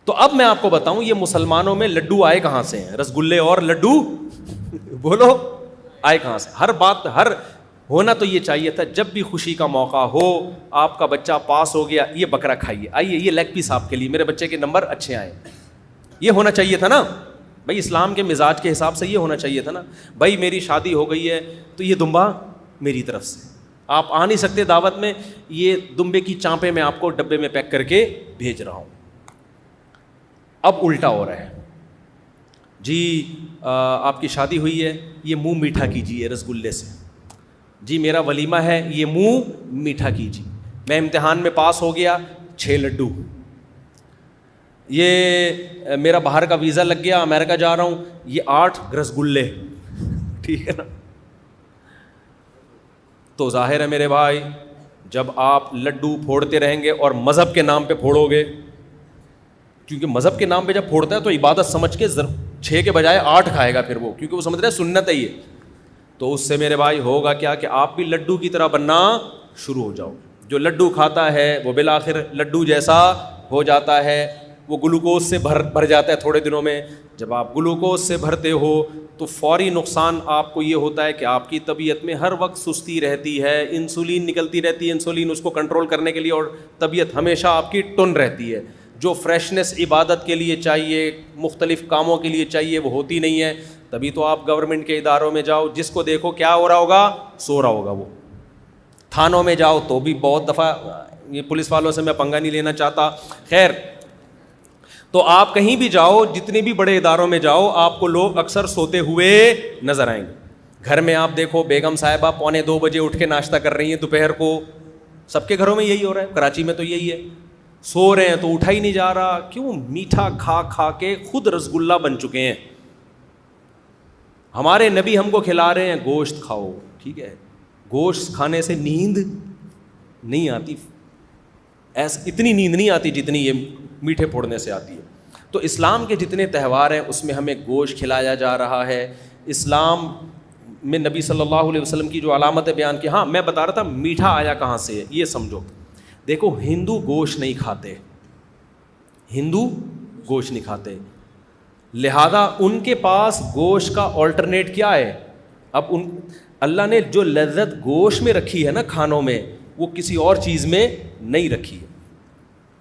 تو اب میں آپ کو بتاؤں یہ مسلمانوں میں لڈو آئے کہاں سے ہیں؟ رسگلے اور لڈو بولو آئے کہاں سے؟ ہر بات ہونا تو یہ چاہیے تھا جب بھی خوشی کا موقع ہو, آپ کا بچہ پاس ہو گیا, یہ بکرا کھائیے, آئیے یہ لیگ پیس آپ کے لیے, میرے بچے کے نمبر اچھے آئے, یہ ہونا چاہیے تھا نا بھائی. اسلام کے مزاج کے حساب سے یہ ہونا چاہیے تھا نا بھائی. میری شادی ہو گئی ہے تو یہ دمبا میری طرف سے, آپ آ نہیں سکتے دعوت میں, یہ دمبے کی چانپیں میں آپ کو ڈبے میں پیک کر کے بھیج رہا ہوں. اب الٹا ہو رہا ہے جی, آپ کی شادی ہوئی ہے, یہ منہ میٹھا کیجیے رسگلے سے. جی میرا ولیمہ ہے, یہ منہ میٹھا کیجیے. میں امتحان میں پاس ہو گیا, 6 لڈو. یہ میرا باہر کا ویزا لگ گیا, امریکہ جا رہا ہوں, یہ 8 رسگلے. ٹھیک ہے نا؟ تو ظاہر ہے میرے بھائی جب آپ لڈو پھوڑتے رہیں گے اور مذہب کے نام پہ پھوڑو گے, کیونکہ مذہب کے نام پہ جب پھوڑتا ہے تو عبادت سمجھ کے 6 کے بجائے 8 کھائے گا پھر وہ, کیونکہ وہ سمجھ رہا ہے سنت ہے یہ. تو اس سے میرے بھائی ہوگا کیا کہ آپ بھی لڈو کی طرح بننا شروع ہو جاؤ. جو لڈو کھاتا ہے وہ بالآخر لڈو جیسا ہو جاتا ہے, وہ گلوکوز سے بھر جاتا ہے تھوڑے دنوں میں. جب آپ گلوکوز سے بھرتے ہو تو فوری نقصان آپ کو یہ ہوتا ہے کہ آپ کی طبیعت میں ہر وقت سستی رہتی ہے, انسولین نکلتی رہتی ہے, انسولین اس کو کنٹرول کرنے کے لیے, اور طبیعت ہمیشہ آپ کی ٹن رہتی ہے. جو فریشنس عبادت کے لیے چاہیے, مختلف کاموں کے لیے چاہیے, وہ ہوتی نہیں ہے. تبھی تو آپ گورنمنٹ کے اداروں میں جاؤ, جس کو دیکھو کیا ہو رہا ہوگا, سو رہا ہوگا. وہ تھانوں میں جاؤ تو بھی بہت دفعہ, یہ پولیس والوں سے میں پنگا نہیں لینا چاہتا, خیر. تو آپ کہیں بھی جاؤ, جتنے بھی بڑے اداروں میں جاؤ, آپ کو لوگ اکثر سوتے ہوئے نظر آئیں گے. گھر میں آپ دیکھو بیگم صاحبہ 1:45 بجے اٹھ کے ناشتہ کر رہی ہیں دوپہر کو, سب کے گھروں میں یہی ہو رہا ہے, کراچی میں تو یہی ہے. سو رہے ہیں تو اٹھا ہی نہیں جا رہا, کیوں؟ میٹھا کھا کھا کے خود رسگلہ بن چکے ہیں. ہمارے نبی ہم کو کھلا رہے ہیں گوشت کھاؤ, ٹھیک ہے, گوشت کھانے سے نیند نہیں آتی, اتنی نیند نہیں آتی جتنی یہ میٹھے پھوڑنے سے آتی ہے. تو اسلام کے جتنے تہوار ہیں اس میں ہمیں گوشت کھلایا جا رہا ہے. اسلام میں نبی صلی اللہ علیہ وسلم کی جو علامتیں بیان کی, ہاں میں بتا رہا تھا میٹھا آیا کہاں سے ہے, یہ سمجھو. دیکھو ہندو گوشت نہیں کھاتے, ہندو گوشت نہیں کھاتے, لہذا ان کے پاس گوشت کا آلٹرنیٹ کیا ہے؟ اب اللہ نے جو لذت گوشت میں رکھی ہے نا کھانوں میں, وہ کسی اور چیز میں نہیں رکھی ہے.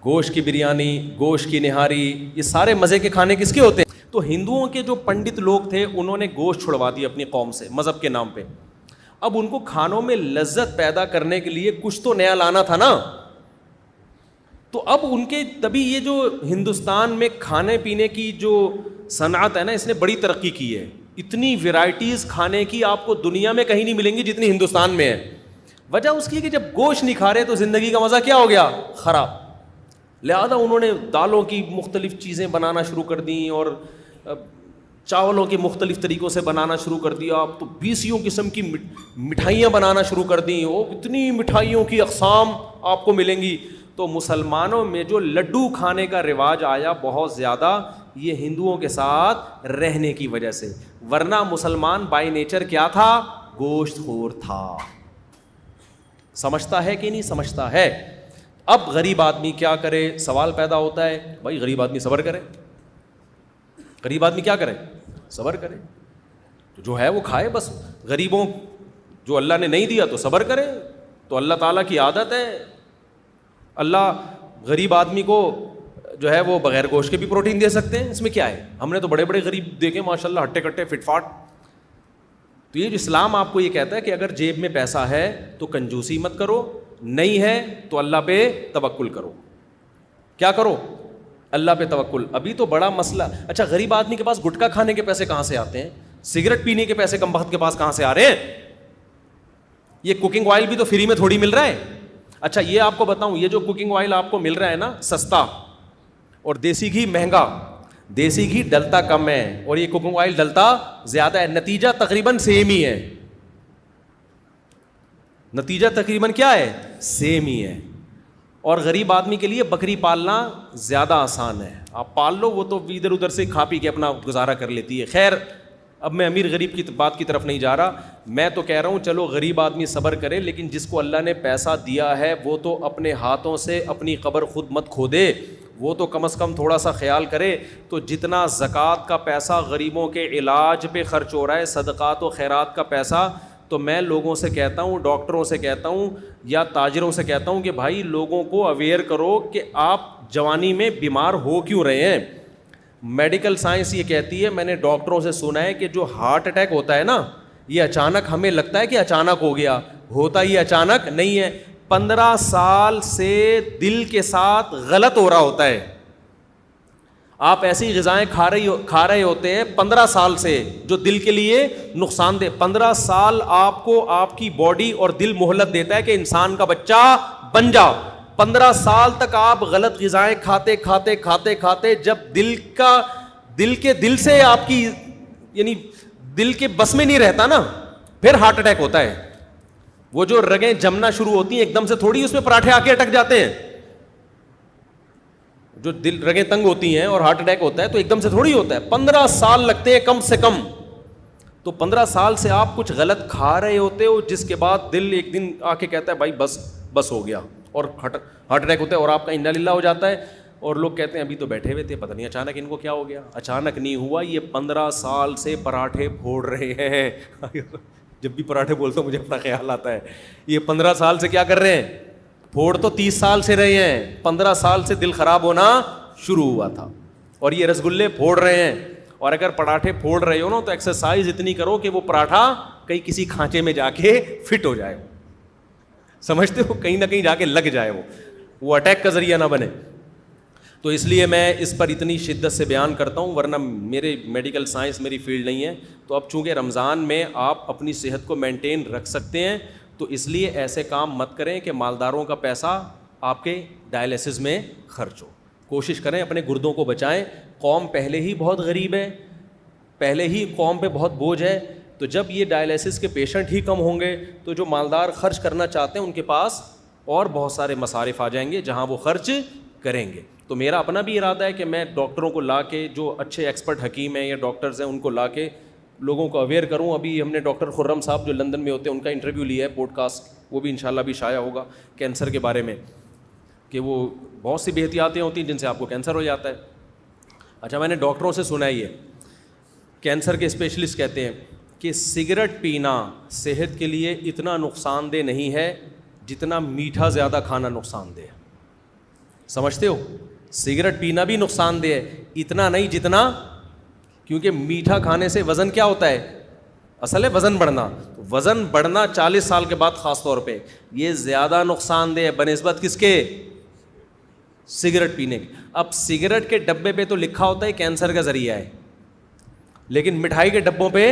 گوشت کی بریانی, گوشت کی نہاری, یہ سارے مزے کے کھانے کس کے ہوتے ہیں؟ تو ہندوؤں کے جو پنڈت لوگ تھے انہوں نے گوشت چھڑوا دی اپنی قوم سے مذہب کے نام پہ. اب ان کو کھانوں میں لذت پیدا کرنے کے لیے کچھ تو نیا لانا تھا نا. تو اب ان کے تبھی یہ جو ہندوستان میں کھانے پینے کی جو صنعت ہے نا, اس نے بڑی ترقی کی ہے. اتنی ویرائٹیز کھانے کی آپ کو دنیا میں کہیں نہیں ملیں گی جتنی ہندوستان میں ہے. وجہ اس کی کہ جب گوشت نہیں کھا رہے تو زندگی کا مزہ کیا ہو گیا؟ خراب. لہذا انہوں نے دالوں کی مختلف چیزیں بنانا شروع کر دیں اور چاولوں کے مختلف طریقوں سے بنانا شروع کر دیا. اب تو 20 قسم کی مٹھائیاں بنانا شروع کر دیں, وہ اتنی مٹھائیوں کی اقسام آپ کو ملیں گی. تو مسلمانوں میں جو لڈو کھانے کا رواج آیا بہت زیادہ, یہ ہندوؤں کے ساتھ رہنے کی وجہ سے, ورنہ مسلمان بائی نیچر کیا تھا؟ گوشت خور تھا. سمجھتا ہے کہ نہیں سمجھتا ہے؟ اب غریب آدمی کیا کرے؟ سوال پیدا ہوتا ہے, بھائی غریب آدمی صبر کرے. غریب آدمی کیا کرے؟ صبر کرے. تو جو ہے وہ کھائے بس. غریبوں جو اللہ نے نہیں دیا تو صبر کرے. تو اللہ تعالیٰ کی عادت ہے, اللہ غریب آدمی کو جو ہے وہ بغیر گوشت کے بھی پروٹین دے سکتے ہیں. اس میں کیا ہے؟ ہم نے تو بڑے بڑے غریب دیکھے ماشاء اللہ, ہٹے کٹے فٹ فاٹ. تو یہ جو اسلام آپ کو یہ کہتا ہے کہ اگر جیب میں پیسہ ہے تو کنجوسی مت کرو, نہیں ہے تو اللہ پہ توکل کرو. کیا کرو؟ اللہ پہ توکل. ابھی تو بڑا مسئلہ. اچھا غریب آدمی کے پاس گٹکا کھانے کے پیسے کہاں سے آتے ہیں؟ سگریٹ پینے کے پیسے کم بخت کے پاس کہاں سے آ رہے ہیں؟ یہ کوکنگ آئل بھی تو فری میں تھوڑی مل رہا ہے. اچھا یہ آپ کو بتاؤں, یہ جو کوکنگ آئل آپ کو مل رہا ہے نا سستا, اور دیسی گھی مہنگا. دیسی گھی ڈلتا کم ہے اور یہ کوکنگ آئل ڈلتا زیادہ ہے. نتیجہ تقریباً سیم ہی ہے. نتیجہ تقریباً کیا ہے؟ سیم ہی ہے. اور غریب آدمی کے لیے بکری پالنا زیادہ آسان ہے. آپ پال لو, وہ تو ادھر ادھر سے کھا پی کے اپنا گزارا کر لیتی ہے. خیر اب میں امیر غریب کی بات کی طرف نہیں جا رہا. میں تو کہہ رہا ہوں چلو غریب آدمی صبر کرے, لیکن جس کو اللہ نے پیسہ دیا ہے وہ تو اپنے ہاتھوں سے اپنی قبر خود مت کھودے. وہ تو کم از کم تھوڑا سا خیال کرے. تو جتنا زکوٰۃ کا پیسہ غریبوں کے علاج پہ خرچ ہو رہا ہے, صدقات و خیرات کا پیسہ, تو میں لوگوں سے کہتا ہوں, ڈاکٹروں سے کہتا ہوں یا تاجروں سے کہتا ہوں کہ بھائی لوگوں کو اویئر کرو کہ آپ جوانی میں بیمار ہو کیوں رہے ہیں. میڈیکل سائنس یہ کہتی ہے, میں نے ڈاکٹروں سے سنا ہے کہ جو ہارٹ اٹیک ہوتا ہے نا, یہ اچانک ہمیں لگتا ہے کہ اچانک ہو گیا, ہوتا یہ اچانک نہیں ہے. 15 سال سے دل کے ساتھ غلط ہو رہا ہوتا ہے. آپ ایسی غذائیں کھا رہے ہوتے ہیں 15 سال سے جو دل کے لیے نقصان دہ. 15 سال آپ کو آپ کی باڈی اور دل مہلت دیتا ہے کہ انسان کا بچہ بن جا. 15 سال تک آپ غلط غذائیں کھاتے جب دل سے آپ کی یعنی دل کے بس میں نہیں رہتا نا, پھر ہارٹ اٹیک ہوتا ہے. وہ جو رگیں جمنا شروع ہوتی ہیں ایک دم سے تھوڑی اس میں پراٹھے آ کے اٹک جاتے ہیں. جو دل رگیں تنگ ہوتی ہیں اور ہارٹ اٹیک ہوتا ہے تو ایک دم سے تھوڑی ہوتا ہے, 15 سال لگتے ہیں کم سے کم. تو 15 سال سے آپ کچھ غلط کھا رہے ہوتے ہو, جس کے بعد دل ایک دن آ کے کہتا ہے بھائی بس ہو گیا, اور ہارٹ اٹیک ہوتا ہے اور آپ کا انا للہ ہو جاتا ہے. اور لوگ کہتے ہیں ابھی تو بیٹھے ہوئے تھے, پتہ نہیں اچانک ان کو کیا ہو گیا. اچانک نہیں ہوا, یہ 15 سال سے پراٹھے پھوڑ رہے ہیں. جب بھی پراٹھے بولتا ہوں مجھے اپنا خیال آتا ہے, یہ 15 سال سے کیا کر رہے ہیں؟ پھوڑ تو 30 سال سے رہے ہیں, 15 سال سے دل خراب ہونا شروع ہوا تھا, اور یہ رسگلے پھوڑ رہے ہیں. اور اگر پراٹھے پھوڑ رہے ہو نا تو ایکسرسائز اتنی کرو کہ وہ پراٹھا کہیں کسی کھانچے میں جا کے فٹ ہو جائے, سمجھتے ہو, کہیں نہ کہیں جا کے لگ جائے, وہ اٹیک کا ذریعہ نہ بنے. تو اس لیے میں اس پر اتنی شدت سے بیان کرتا ہوں, ورنہ میرے میڈیکل سائنس میری فیلڈ نہیں ہے. تو اب چونکہ رمضان میں آپ اپنی صحت کو مینٹین رکھ سکتے ہیں, تو اس لیے ایسے کام مت کریں کہ مالداروں کا پیسہ آپ کے ڈائلیسس میں خرچ ہو. کوشش کریں اپنے گردوں کو بچائیں. قوم پہلے ہی بہت غریب ہے, پہلے ہی قوم پہ بہت بوجھ ہے, تو جب یہ ڈائلیسس کے پیشنٹ ہی کم ہوں گے تو جو مالدار خرچ کرنا چاہتے ہیں ان کے پاس اور بہت سارے مصارف آ جائیں گے جہاں وہ خرچ کریں گے. تو میرا اپنا بھی ارادہ ہے کہ میں ڈاکٹروں کو لا کے, جو اچھے ایکسپرٹ حکیم ہیں یا ڈاکٹرز ہیں, ان کو لا کے لوگوں کو اویئر کروں. ابھی ہم نے ڈاکٹر خرم صاحب جو لندن میں ہوتے ہیں ان کا انٹرویو لیا ہے پوڈ کاسٹ, وہ بھی انشاءاللہ بھی شائع ہوگا, کینسر کے بارے میں, کہ وہ بہت سی بے احتیاطیاں ہوتی ہیں جن سے آپ کو کینسر ہو جاتا ہے. اچھا, میں نے ڈاکٹروں سے سنا ہے یہ کینسر کے اسپیشلسٹ کہتے ہیں کہ سگریٹ پینا صحت کے لیے اتنا نقصان دہ نہیں ہے جتنا میٹھا زیادہ کھانا نقصان دہ ہے. سمجھتے ہو, سگریٹ پینا بھی نقصان دہ ہے, اتنا نہیں جتنا, کیونکہ میٹھا کھانے سے وزن کیا ہوتا ہے, اصل ہے وزن بڑھنا. وزن بڑھنا 40 سال کے بعد خاص طور پہ یہ زیادہ نقصان دہ ہے بنسبت کس کے, سگریٹ پینے کے. اب سگریٹ کے ڈبے پہ تو لکھا ہوتا ہے کینسر کا ذریعہ ہے, لیکن مٹھائی کے ڈبوں پہ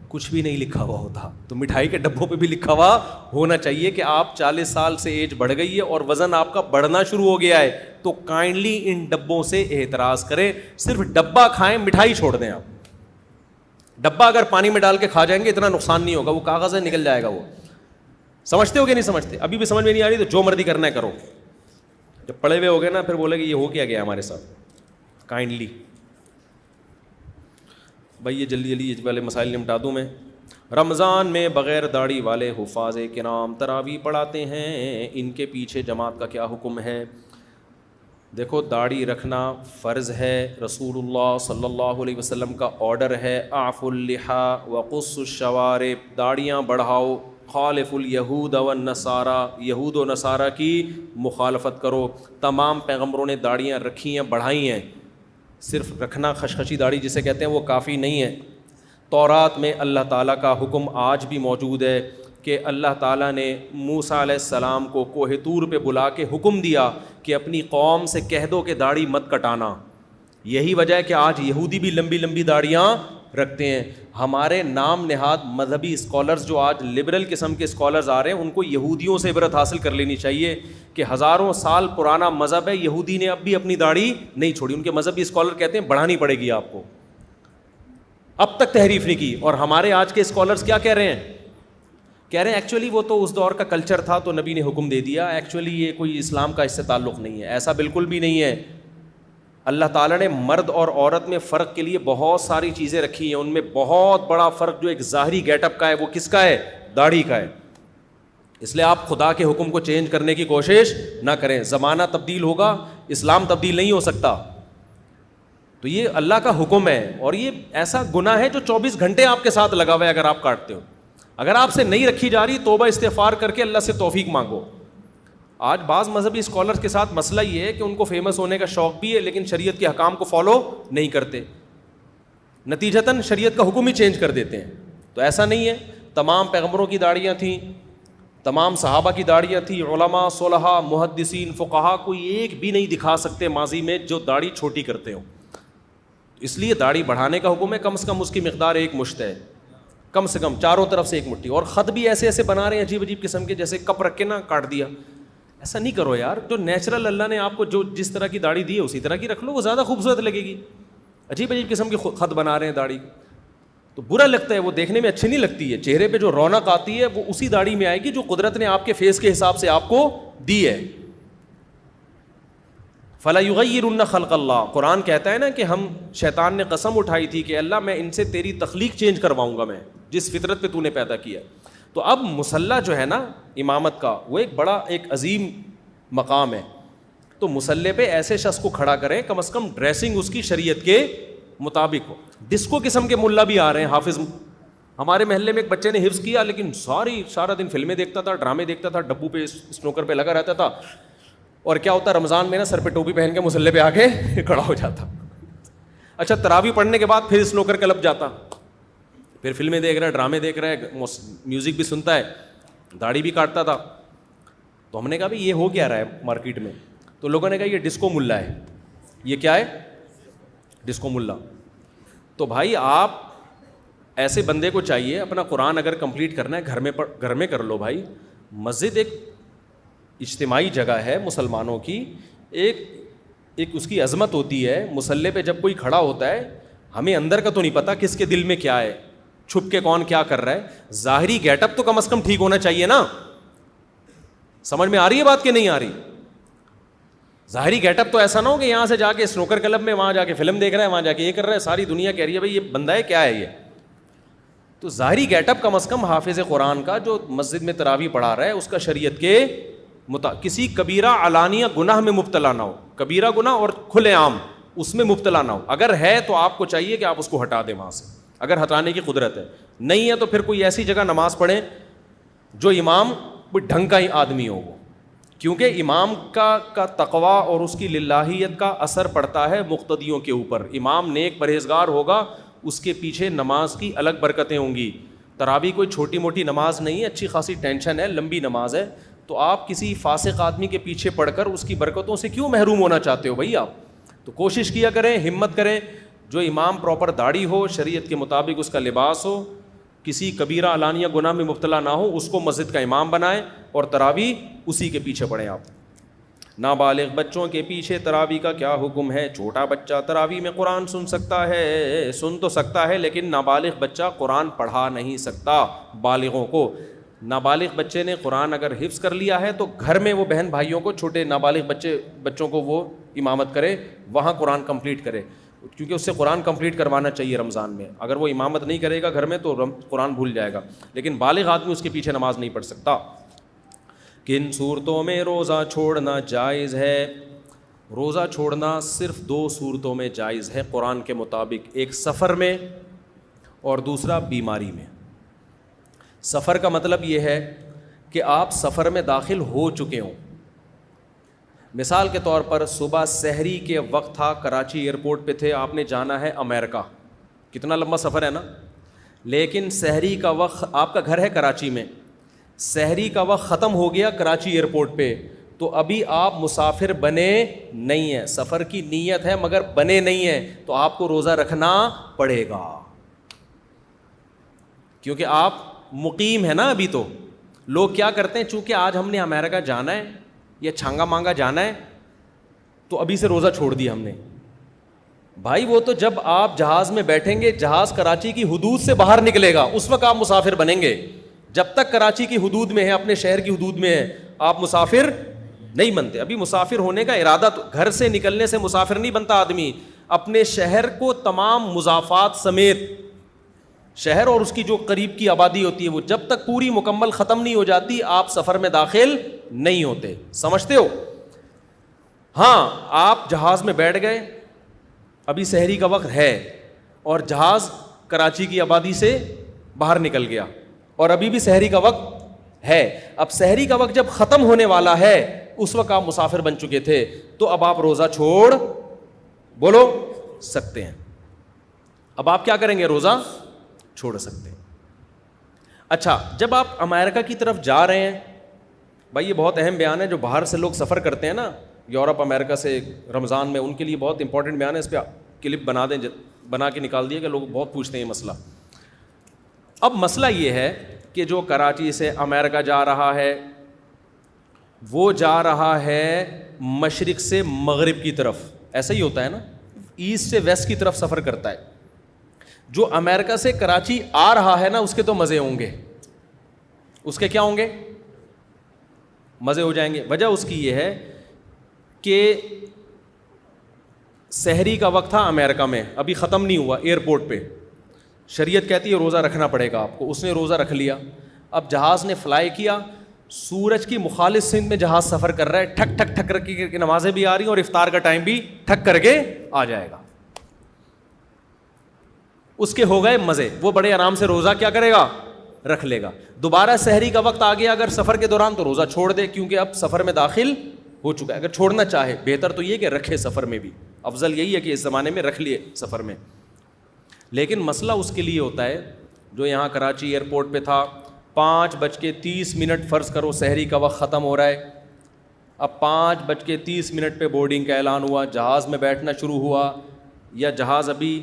کچھ بھی نہیں لکھا ہوا ہوتا. تو مٹھائی کے ڈبوں پہ بھی لکھا ہوا ہونا چاہیے کہ آپ 40 سال سے ایج بڑھ گئی ہے اور وزن آپ کا بڑھنا شروع ہو گیا ہے, تو کائنڈلی ان ڈبوں سے احتراز کریں. صرف ڈبہ کھائیں, مٹھائی چھوڑ دیں. آپ ڈبہ اگر پانی میں ڈال کے کھا جائیں گے اتنا نقصان نہیں ہوگا, وہ کاغذ ہے نکل جائے گا. وہ سمجھتے ہو کہ نہیں سمجھتے؟ ابھی بھی سمجھ میں نہیں آ رہی تو جو مرضی کرنا ہے کرو. جب پڑے ہوئے ہو گئے نا پھر بولے کہ یہ ہو کیا گیا ہمارے ساتھ. کائنڈلی بھائی یہ جلدی جلدی والے مسائل نمٹا دوں میں. رمضان میں بغیر داڑھی والے حفاظ کرام تراویح پڑھاتے ہیں, ان کے پیچھے جماعت کا کیا حکم ہے؟ دیکھو, داڑھی رکھنا فرض ہے, رسول اللہ صلی اللہ علیہ وسلم کا آرڈر ہے, اعفوا اللحى وقصوا الشوارب, داڑیاں بڑھاؤ, خالف الیہود والنصارى, یہود و نصارہ کی مخالفت کرو. تمام پیغمبروں نے داڑیاں رکھی ہیں, بڑھائی ہیں. صرف رکھنا خشخشی داڑھی جسے کہتے ہیں وہ کافی نہیں ہے. تورات میں اللہ تعالیٰ کا حکم آج بھی موجود ہے کہ اللہ تعالیٰ نے موسیٰ علیہ السلام کو کوہ طور پہ بلا کے حکم دیا کہ اپنی قوم سے کہہ دو کہ داڑھی مت کٹانا. یہی وجہ ہے کہ آج یہودی بھی لمبی لمبی داڑیاں رکھتے ہیں. ہمارے نام نہاد مذہبی اسکالرز جو آج لبرل قسم کے اسکالرز آ رہے ہیں ان کو یہودیوں سے عبرت حاصل کر لینی چاہیے کہ ہزاروں سال پرانا مذہب ہے, یہودی نے اب بھی اپنی داڑھی نہیں چھوڑی. ان کے مذہبی اسکالر کہتے ہیں بڑھانی پڑے گی آپ کو, اب تک تحریف نہیں کی. اور ہمارے آج کے اسکالرز کیا کہہ رہے ہیں؟ کہہ رہے ہیں ایکچولی وہ تو اس دور کا کلچر تھا تو نبی نے حکم دے دیا, ایکچولی یہ کوئی اسلام کا اس سے تعلق نہیں ہے. ایسا بالکل بھی نہیں ہے. اللہ تعالیٰ نے مرد اور عورت میں فرق کے لیے بہت ساری چیزیں رکھی ہیں, ان میں بہت بڑا فرق جو ایک ظاہری گیٹ اپ کا ہے وہ کس کا ہے؟ داڑھی کا ہے. اس لیے آپ خدا کے حکم کو چینج کرنے کی کوشش نہ کریں. زمانہ تبدیل ہوگا, اسلام تبدیل نہیں ہو سکتا. تو یہ اللہ کا حکم ہے, اور یہ ایسا گناہ ہے جو 24 گھنٹے آپ کے ساتھ لگا ہوا ہے اگر آپ کاٹتے ہو. اگر آپ سے نہیں رکھی جا رہی توبہ استغفار کر کے اللہ سے توفیق مانگو. آج بعض مذہبی اسکالرز کے ساتھ مسئلہ یہ ہے کہ ان کو فیمس ہونے کا شوق بھی ہے لیکن شریعت کے احکام کو فالو نہیں کرتے, نتیجتاً شریعت کا حکم ہی چینج کر دیتے ہیں. تو ایسا نہیں ہے. تمام پیغمبروں کی داڑیاں تھیں, تمام صحابہ کی داڑیاں تھیں, علماء, صلحاء, محدثین, فقہاء, کوئی ایک بھی نہیں دکھا سکتے ماضی میں جو داڑھی چھوٹی کرتے ہوں. اس لیے داڑھی بڑھانے کا حکم ہے, کم سے کم اس کی مقدار 1 مشت ہے, کم سے کم چاروں طرف سے 1 مٹھی. اور خط بھی ایسے ایسے بنا رہے ہیں عجیب عجیب قسم کے, جیسے کپ رکھ کے نا کاٹ دیا. ایسا نہیں کرو یار, جو نیچرل اللہ نے آپ کو جو جس طرح کی داڑھی دی ہے اسی طرح کی رکھ لو, وہ زیادہ خوبصورت لگے گی. عجیب عجیب قسم کے خط بنا رہے ہیں داڑھی تو برا لگتا ہے, وہ دیکھنے میں اچھی نہیں لگتی ہے. چہرے پہ جو رونق آتی ہے وہ اسی داڑھی میں آئے گی جو قدرت نے آپ کے فیس کے حساب سے آپ کو دی ہے. فَلَا يُغَيِّرُنَّ خَلْقَ اللَّهِ, قرآن کہتا ہے نا کہ ہم, شیطان نے قسم اٹھائی تھی کہ اللہ میں ان سے تیری تخلیق چینج کرواؤں گا, میں جس فطرت پہ تو نے پیدا کیا. تو اب مصلی جو ہے نا امامت کا, وہ ایک بڑا ایک عظیم مقام ہے. تو مصلی پہ ایسے شخص کو کھڑا کریں, کم از کم ڈریسنگ اس کی شریعت کے مطابق ہو. ڈسکو قسم کے ملا بھی آ رہے ہیں, حافظ. ہمارے محلے میں ایک بچے نے حفظ کیا لیکن سارا دن فلمیں دیکھتا تھا, ڈرامے دیکھتا تھا, ڈبو پہ اسنوکر پہ لگا رہتا تھا. اور کیا ہوتا رمضان میں نا سر پہ ٹوپی پہن کے مصلی پہ آ کے کھڑا ہو جاتا. اچھا تراویح پڑھنے کے بعد پھر اسنوکر کلب جاتا, پھر فلمیں دیکھ رہا ہے, ڈرامے دیکھ رہا ہے, میوزک بھی سنتا ہے, داڑھی بھی کاٹتا تھا. تو ہم نے کہا بھائی یہ ہو کیا رہا ہے مارکیٹ میں؟ تو لوگوں نے کہا یہ ڈسکو ملا ہے. یہ کیا ہے؟ ڈسکو ملا. تو بھائی آپ ایسے بندے کو چاہیے, اپنا قرآن اگر کمپلیٹ کرنا ہے گھر میں کر لو بھائی. مسجد ایک اجتماعی جگہ ہے مسلمانوں کی, ایک اس کی عظمت ہوتی ہے. مصلی پہ جب کوئی کھڑا ہوتا ہے, ہمیں اندر کا تو نہیں پتا کس کے دل میں کیا ہے, چھپ کے کون کیا کر رہا ہے. ظاہری گیٹ اپ تو کم از کم ٹھیک ہونا چاہیے نا. سمجھ میں آ رہی ہے بات کہ نہیں آ رہی؟ ظاہری گیٹ اپ تو ایسا نہ ہو کہ یہاں سے جا کے اسنوکر کلب میں, وہاں جا کے فلم دیکھ رہا ہے, وہاں جا کے یہ کر رہا ہے, ساری دنیا کہہ رہی ہے بھائی یہ بندہ ہے, کیا ہے یہ. تو ظاہری گیٹ اپ کم از کم حافظ قرآن کا جو مسجد میں تراویح پڑھا رہا ہے اس کا شریعت کے کسی کبیرہ علانیہ گناہ میں مبتلا نہ ہو, کبیرہ گناہ اور کھلے عام اس میں مبتلا نہ ہو. اگر ہے تو آپ کو چاہیے کہ آپ اس کو ہٹا دیں وہاں سے, اگر ہٹانے کی قدرت ہے. نہیں ہے تو پھر کوئی ایسی جگہ نماز پڑھیں جو امام کوئی ڈھنگ کا ہی آدمی ہو وہ, کیونکہ امام کا تقوی اور اس کی للہیت کا اثر پڑتا ہے مقتدیوں کے اوپر. امام نیک پرہیزگار ہوگا, اس کے پیچھے نماز کی الگ برکتیں ہوں گی. تراویح کوئی چھوٹی موٹی نماز نہیں ہے, اچھی خاصی ٹینشن ہے, لمبی نماز ہے. تو آپ کسی فاسق آدمی کے پیچھے پڑھ کر اس کی برکتوں سے کیوں محروم ہونا چاہتے ہو بھائی آپ؟ تو کوشش کیا کریں, ہمت کریں, جو امام پراپر داڑھی ہو, شریعت کے مطابق اس کا لباس ہو, کسی کبیرہ علانیہ گناہ میں مبتلا نہ ہو, اس کو مسجد کا امام بنائیں اور تراویح اسی کے پیچھے پڑھیں آپ. نابالغ بچوں کے پیچھے تراویح کا کیا حکم ہے؟ چھوٹا بچہ تراویح میں قرآن سن سکتا ہے, سن تو سکتا ہے, لیکن نابالغ بچہ قرآن پڑھا نہیں سکتا بالغوں کو. نابالغ بچے نے قرآن اگر حفظ کر لیا ہے تو گھر میں وہ بہن بھائیوں کو, چھوٹے نابالغ بچوں کو وہ امامت کرے, وہاں قرآن کمپلیٹ کرے, کیونکہ اس سے قرآن کمپلیٹ کروانا چاہیے رمضان میں. اگر وہ امامت نہیں کرے گا گھر میں تو قرآن بھول جائے گا, لیکن بالغ آدمی اس کے پیچھے نماز نہیں پڑھ سکتا. کن صورتوں میں روزہ چھوڑنا جائز ہے؟ روزہ چھوڑنا صرف 2 صورتوں میں جائز ہے قرآن کے مطابق, ایک سفر میں اور دوسرا بیماری میں. سفر کا مطلب یہ ہے کہ آپ سفر میں داخل ہو چکے ہوں. مثال کے طور پر صبح سحری کے وقت تھا, کراچی ایئرپورٹ پہ تھے, آپ نے جانا ہے امریکہ, کتنا لمبا سفر ہے نا. لیکن سحری کا وقت, آپ کا گھر ہے کراچی میں, سحری کا وقت ختم ہو گیا کراچی ایئرپورٹ پہ, تو ابھی آپ مسافر بنے نہیں ہیں, سفر کی نیت ہے مگر بنے نہیں ہیں, تو آپ کو روزہ رکھنا پڑے گا, کیونکہ آپ مقیم ہے نا ابھی. تو لوگ کیا کرتے ہیں, چونکہ آج ہم نے امریکہ جانا ہے یا چھانگا مانگا جانا ہے تو ابھی سے روزہ چھوڑ دیا ہم نے. بھائی وہ تو جب آپ جہاز میں بیٹھیں گے, جہاز کراچی کی حدود سے باہر نکلے گا, اس وقت آپ مسافر بنیں گے. جب تک کراچی کی حدود میں ہے, اپنے شہر کی حدود میں ہے, آپ مسافر نہیں بنتے. ابھی مسافر ہونے کا ارادہ, تو گھر سے نکلنے سے مسافر نہیں بنتا آدمی. اپنے شہر کو تمام مضافات سمیت, شہر اور اس کی جو قریب کی آبادی ہوتی ہے, وہ جب تک پوری مکمل ختم نہیں ہو جاتی آپ سفر میں داخل نہیں ہوتے. سمجھتے ہو؟ ہاں, آپ جہاز میں بیٹھ گئے, ابھی سحری کا وقت ہے اور جہاز کراچی کی آبادی سے باہر نکل گیا اور ابھی بھی سحری کا وقت ہے. اب سحری کا وقت جب ختم ہونے والا ہے, اس وقت آپ مسافر بن چکے تھے, تو اب آپ روزہ چھوڑ بولو سکتے ہیں. اب آپ کیا کریں گے؟ روزہ چھوڑ سکتے ہیں. اچھا, جب آپ امریکہ کی طرف جا رہے ہیں, بھائی یہ بہت اہم بیان ہے, جو باہر سے لوگ سفر کرتے ہیں نا, یورپ امریکہ سے رمضان میں, ان کے لیے بہت امپورٹنٹ بیان ہے. اس پہ کلپ بنا دیں, بنا کے نکال دیے, کہ لوگ بہت پوچھتے ہیں یہ مسئلہ. اب مسئلہ یہ ہے کہ جو کراچی سے امریکہ جا رہا ہے, وہ جا رہا ہے مشرق سے مغرب کی طرف, ایسا ہی ہوتا ہے نا, ایسٹ سے ویسٹ کی طرف سفر کرتا ہے. جو امریکہ سے کراچی آ رہا ہے نا, اس کے تو مزے ہوں گے, اس کے کیا ہوں گے؟ مزے ہو جائیں گے. وجہ اس کی یہ ہے کہ سحری کا وقت تھا امریکہ میں, ابھی ختم نہیں ہوا ایئرپورٹ پہ, شریعت کہتی ہے روزہ رکھنا پڑے گا آپ کو. اس نے روزہ رکھ لیا. اب جہاز نے فلائی کیا, سورج کی مخالف سمت میں جہاز سفر کر رہا ہے, ٹھک ٹھک ٹھک کر کے نمازیں بھی آ رہی ہیں اور افطار کا ٹائم بھی ٹھک کر کے آ جائے گا. اس کے ہو گئے مزے, وہ بڑے آرام سے روزہ کیا کرے گا؟ رکھ لے گا. دوبارہ سحری کا وقت آ گیا اگر سفر کے دوران, تو روزہ چھوڑ دے, کیونکہ اب سفر میں داخل ہو چکا ہے. اگر چھوڑنا چاہے بہتر تو یہ کہ رکھے سفر میں بھی, افضل یہی ہے کہ اس زمانے میں رکھ لیے سفر میں. لیکن مسئلہ اس کے لیے ہوتا ہے جو یہاں کراچی ایئرپورٹ پہ تھا, 5:30 فرض کرو سحری کا وقت ختم ہو رہا ہے, اب 5:30 پہ بورڈنگ کا اعلان ہوا, جہاز میں بیٹھنا شروع ہوا, یا جہاز ابھی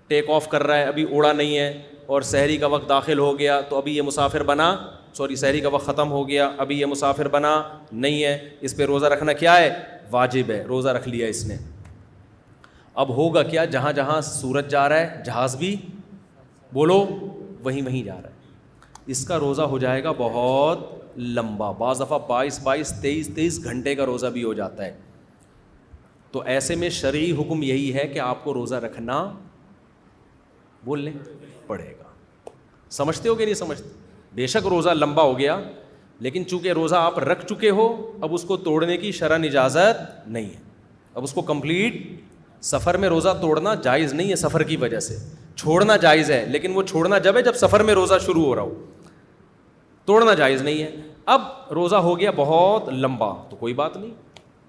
ٹیک آف کر رہا ہے, ابھی اڑا نہیں ہے, اور سحری کا وقت داخل ہو گیا, تو ابھی یہ مسافر بنا, سحری کا وقت ختم ہو گیا, ابھی یہ مسافر بنا نہیں ہے, اس پہ روزہ رکھنا کیا ہے, واجب ہے, روزہ رکھ لیا اس نے. اب ہوگا کیا, جہاں جہاں سورج جا رہا ہے جہاز بھی بولو وہیں جا رہا ہے, اس کا روزہ ہو جائے گا بہت لمبا, بعض دفعہ 23 گھنٹے کا روزہ بھی ہو جاتا ہے. تو ایسے میں شرعی حکم یہی ہے کہ آپ کو روزہ رکھنا بول لیں پڑے گا. سمجھتے ہو کہ نہیں سمجھتے؟ بے شک روزہ لمبا ہو گیا, لیکن چونکہ روزہ آپ رکھ چکے ہو, اب اس کو توڑنے کی شرعن اجازت نہیں ہے, اب اس کو کمپلیٹ. سفر میں روزہ توڑنا جائز نہیں ہے سفر کی وجہ سے, چھوڑنا جائز ہے, لیکن وہ چھوڑنا جب ہے جب سفر میں روزہ شروع ہو رہا ہو, توڑنا جائز نہیں ہے. اب روزہ ہو گیا بہت لمبا تو کوئی بات نہیں,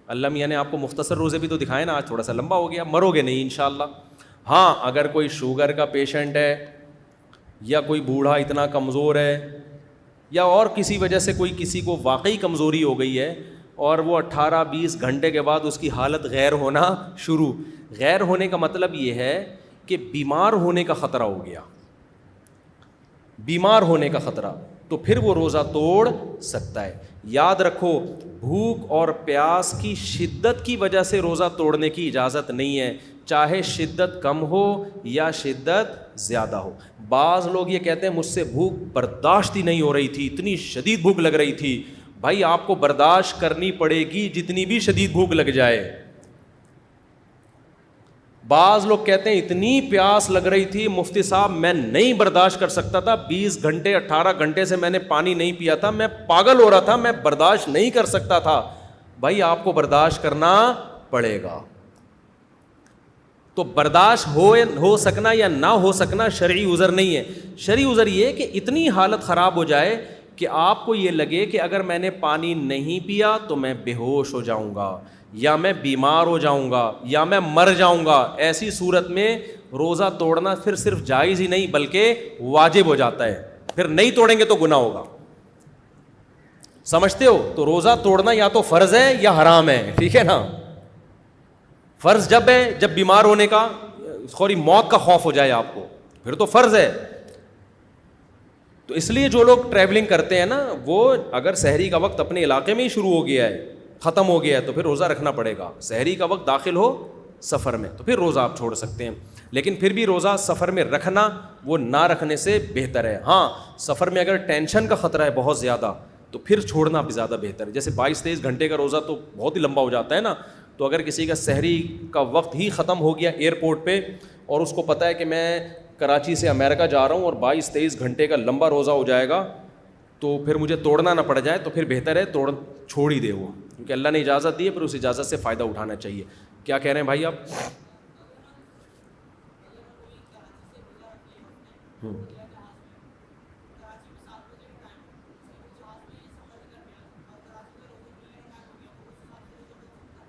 اللہ میاں نے آپ کو مختصر روزے بھی تو دکھائے نا, آج تھوڑا سا لمبا ہو گیا, مرو گے نہیں انشاءاللہ. ہاں اگر کوئی شوگر کا پیشنٹ ہے, یا کوئی بوڑھا اتنا کمزور ہے, یا اور کسی وجہ سے کوئی کسی کو واقعی کمزوری ہو گئی ہے, اور وہ 18-20 گھنٹے کے بعد اس کی حالت غیر ہونا شروع. غیر ہونے کا مطلب یہ ہے کہ بیمار ہونے کا خطرہ ہو گیا, بیمار ہونے کا خطرہ, تو پھر وہ روزہ توڑ سکتا ہے. یاد رکھو, بھوک اور پیاس کی شدت کی وجہ سے روزہ توڑنے کی اجازت نہیں ہے, چاہے شدت کم ہو یا شدت زیادہ ہو. بعض لوگ یہ کہتے ہیں مجھ سے بھوک برداشت ہی نہیں ہو رہی تھی, اتنی شدید بھوک لگ رہی تھی. بھائی آپ کو برداشت کرنی پڑے گی جتنی بھی شدید بھوک لگ جائے. بعض لوگ کہتے ہیں اتنی پیاس لگ رہی تھی مفتی صاحب میں نہیں برداشت کر سکتا تھا, 20 گھنٹے 18 گھنٹے سے میں نے پانی نہیں پیا تھا, میں پاگل ہو رہا تھا, میں برداشت نہیں کر سکتا تھا. بھائی آپ کو برداشت کرنا پڑے گا. تو برداشت ہو سکنا یا نہ ہو سکنا شرعی عذر نہیں ہے. شرعی عذر یہ کہ اتنی حالت خراب ہو جائے کہ آپ کو یہ لگے کہ اگر میں نے پانی نہیں پیا تو میں بے ہوش ہو جاؤں گا, یا میں بیمار ہو جاؤں گا, یا میں مر جاؤں گا. ایسی صورت میں روزہ توڑنا پھر صرف جائز ہی نہیں بلکہ واجب ہو جاتا ہے. پھر نہیں توڑیں گے تو گناہ ہوگا. سمجھتے ہو؟ تو روزہ توڑنا یا تو فرض ہے یا حرام ہے, ٹھیک ہے نا. فرض جب ہے جب بیمار ہونے کا تھوڑی موت کا خوف ہو جائے آپ کو, پھر تو فرض ہے. تو اس لیے جو لوگ ٹریولنگ کرتے ہیں نا, وہ اگر سحری کا وقت اپنے علاقے میں ہی شروع ہو گیا ہے, ختم ہو گیا ہے, تو پھر روزہ رکھنا پڑے گا. سحری کا وقت داخل ہو سفر میں تو پھر روزہ آپ چھوڑ سکتے ہیں, لیکن پھر بھی روزہ سفر میں رکھنا وہ نہ رکھنے سے بہتر ہے. ہاں سفر میں اگر ٹینشن کا خطرہ ہے بہت زیادہ تو پھر چھوڑنا بھی زیادہ بہتر ہے. جیسے 22-23 گھنٹے کا روزہ تو بہت ہی لمبا ہو جاتا ہے نا, تو اگر کسی کا سحری کا وقت ہی ختم ہو گیا ایئرپورٹ پہ, اور اس کو پتہ ہے کہ میں کراچی سے امریکہ جا رہا ہوں اور 22-23 گھنٹے کا لمبا روزہ ہو جائے گا, تو پھر مجھے توڑنا نہ پڑ جائے, تو پھر بہتر ہے چھوڑ ہی دے وہ, کیونکہ اللہ نے اجازت دی ہے, پھر اس اجازت سے فائدہ اٹھانا چاہیے. کیا کہہ رہے ہیں بھائی آپ؟